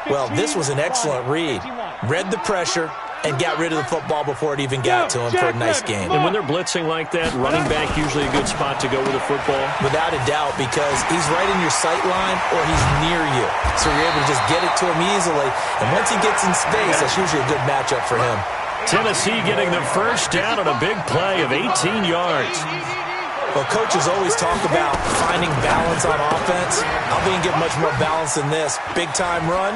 Well, this was an excellent read. Read the pressure and got rid of the football before it even got to him for a nice game. And when they're blitzing like that, running back usually a good spot to go with the football? Without a doubt, because he's right in your sight line or he's near you. So you're able to just get it to him easily. And once he gets in space, that's usually a good matchup for him. Tennessee getting the first down on a big play of 18 yards. Well, coaches always talk about finding balance on offense. I'll be able to get much more balance than this. Big-time run,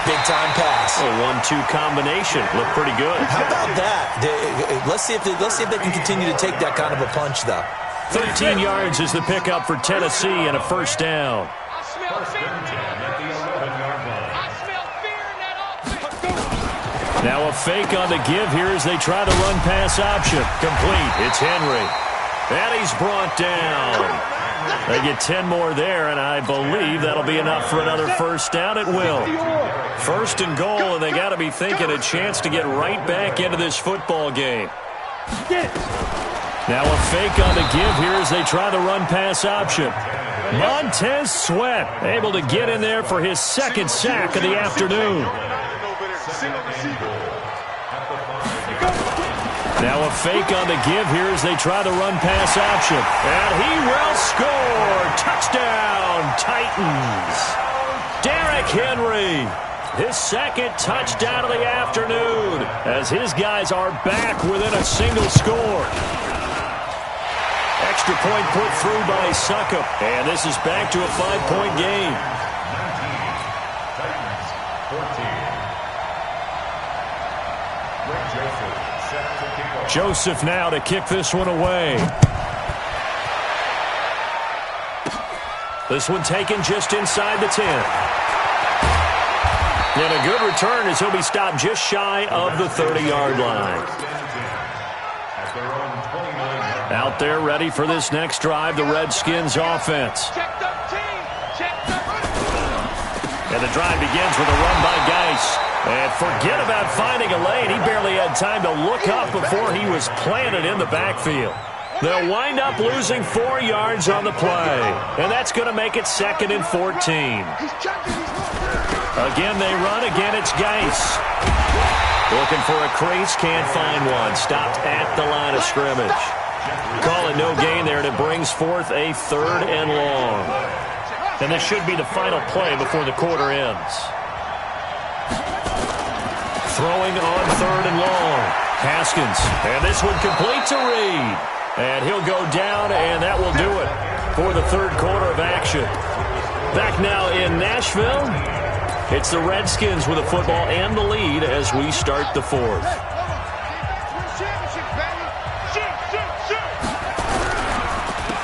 big-time pass. A 1-2 combination. Looked pretty good. How about that? Let's see if they can continue to take that kind of a punch, though. 13 yards is the pickup for Tennessee and a first down. Now a fake on the give here as they try the run-pass option. Complete. It's Henry. And he's brought down. They get 10 more there, and I believe that'll be enough for another first down. It will. First and goal, and they got to be thinking a chance to get right back into this football game. Now a fake on the give here as they try the run-pass option. Montez Sweat able to get in there for his 2nd sack of the afternoon. Now a fake on the give here as they try the run-pass option. And he will score. Touchdown, Titans. Derrick Henry, his 2nd touchdown of the afternoon as his guys are back within a single score. Extra point put through by Succop. And this is back to a 5-point game. 19, Titans 14. Joseph now to kick this one away. This one taken just inside the 10. And a good return as he'll be stopped just shy of the 30-yard line. Out there ready for this next drive, the Redskins offense. And the drive begins with a run by Geis. And forget about finding a lane. He barely had time to look up before he was planted in the backfield. They'll wind up losing 4 yards on the play, and that's going to make it 2nd and 14. Again, they run. Again, it's Geis. Looking for a crease, can't find one. Stopped at the line of scrimmage. Call it no gain there, and it brings forth a 3rd and long. And this should be the final play before the quarter ends. Throwing on 3rd and long. Haskins, and this one complete to Reed. And he'll go down, and that will do it for the 3rd quarter of action. Back now in Nashville. It's the Redskins with the football and the lead as we start the 4th.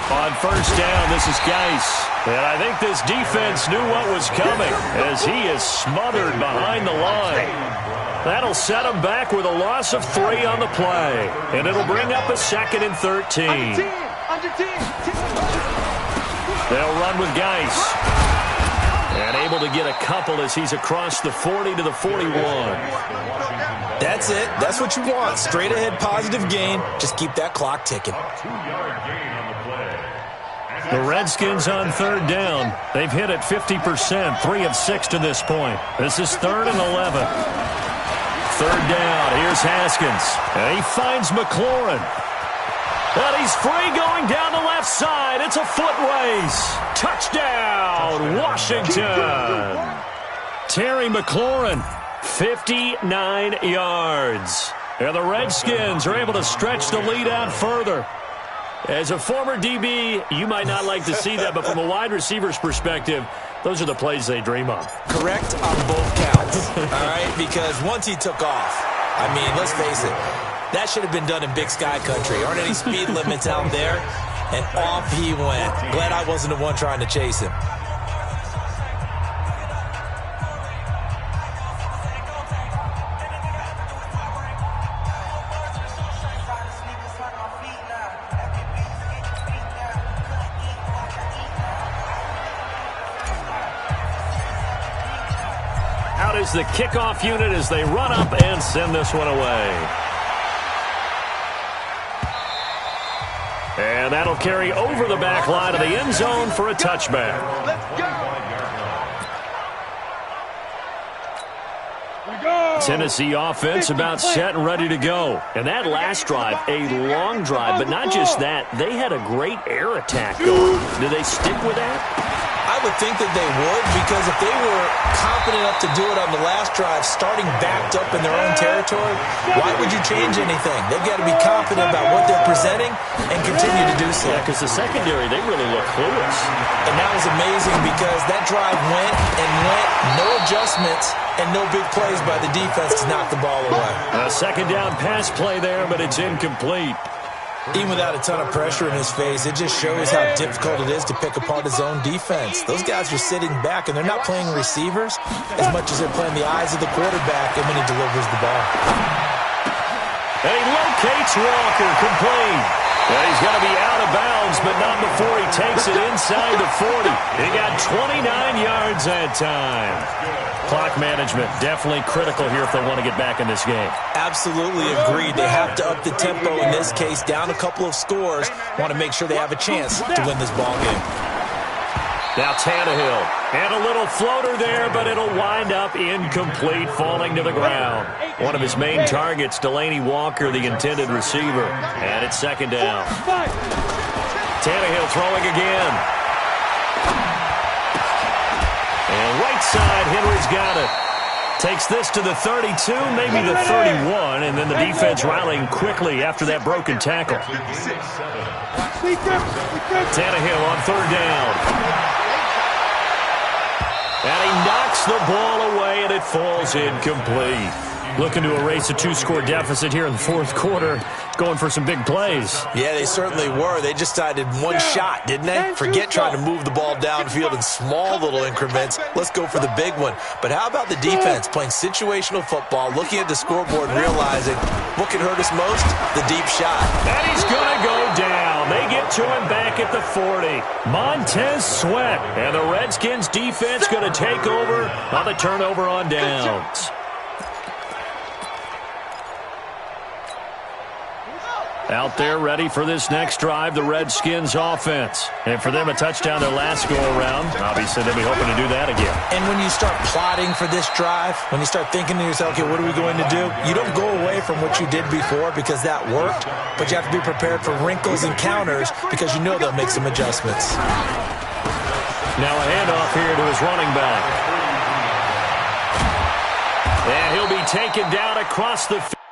On 1st down, this is Geis. And I think this defense knew what was coming as he is smothered behind the line. That'll set him back with a loss of 3 on the play. And it'll bring up a 2nd and 13. They'll run with Geis. And able to get a couple as he's across the 40 to the 41. That's it. That's what you want. Straight ahead positive gain. Just keep that clock ticking. The Redskins on 3rd down. They've hit it 50%, 3 of 6 to this point. This is 3rd and 11. 3rd down. Here's Haskins. And he finds McLaurin. And he's free going down the left side. It's a foot race. Touchdown, Washington. Terry McLaurin, 59 yards. And the Redskins are able to stretch the lead out further. As a former DB, you might not like to see that, but from a wide receiver's perspective, those are the plays they dream of. Correct on both counts, all right? Because once he took off, I mean, let's face it, that should have been done in Big Sky Country. Aren't any speed limits out there? And off he went. Glad I wasn't the one trying to chase him. Out is the kickoff unit as they run up and send this one away. And that'll carry over the back line of the end zone for a touchback. Tennessee offense about set and ready to go. And that last drive, a long drive, but not just that. They had a great air attack going. Do they stick with that? I would think that they would, because if they were confident enough to do it on the last drive, starting backed up in their own territory, why would you change anything? They've got to be confident about what they're presenting and continue to do so. Yeah, because the secondary, they really look clueless. And that was amazing because that drive went and went, no adjustments, and no big plays by the defense to knock the ball away. A 2nd down pass play there, but it's incomplete. Even without a ton of pressure in his face, it just shows how difficult it is to pick apart his own defense. Those guys are sitting back, and they're not playing receivers as much as they're playing the eyes of the quarterback and when he delivers the ball. And he locates Walker, complete. And he's going to be out of bounds, but not before he takes it inside the 40. He got 29 yards that time. Clock management definitely critical here if they want to get back in this game. Absolutely agreed. They have to up the tempo in this case, down a couple of scores. Want to make sure they have a chance to win this ball game. Now Tannehill, and a little floater there, but it'll wind up incomplete, falling to the ground. One of his main targets, Delaney Walker, the intended receiver. And it's 2nd down. Tannehill throwing again. And right side, Henry's got it. Takes this to the 32, maybe the 31, and then the defense rallying quickly after that broken tackle. Tannehill on 3rd down. And he knocks the ball away, and it falls incomplete. Looking to erase a 2-score deficit here in the 4th quarter, going for some big plays. Yeah, they certainly were. They just decided one shot, didn't they? Forget trying to move the ball downfield in small little increments. Let's go for the big one. But how about the defense playing situational football, looking at the scoreboard and realizing what can hurt us most? The deep shot. And he's going to go down. They get to him back at the 40. Montez Sweat. And the Redskins defense going to take over on the turnover on downs. Out there ready for this next drive, the Redskins offense. And for them, a touchdown their last go-around. Obviously, they'll be hoping to do that again. And when you start plotting for this drive, when you start thinking to yourself, okay, what are we going to do? You don't go away from what you did before because that worked, but you have to be prepared for wrinkles and counters because you know they'll make some adjustments. Now a handoff here to his running back. And he'll be taken down across the field.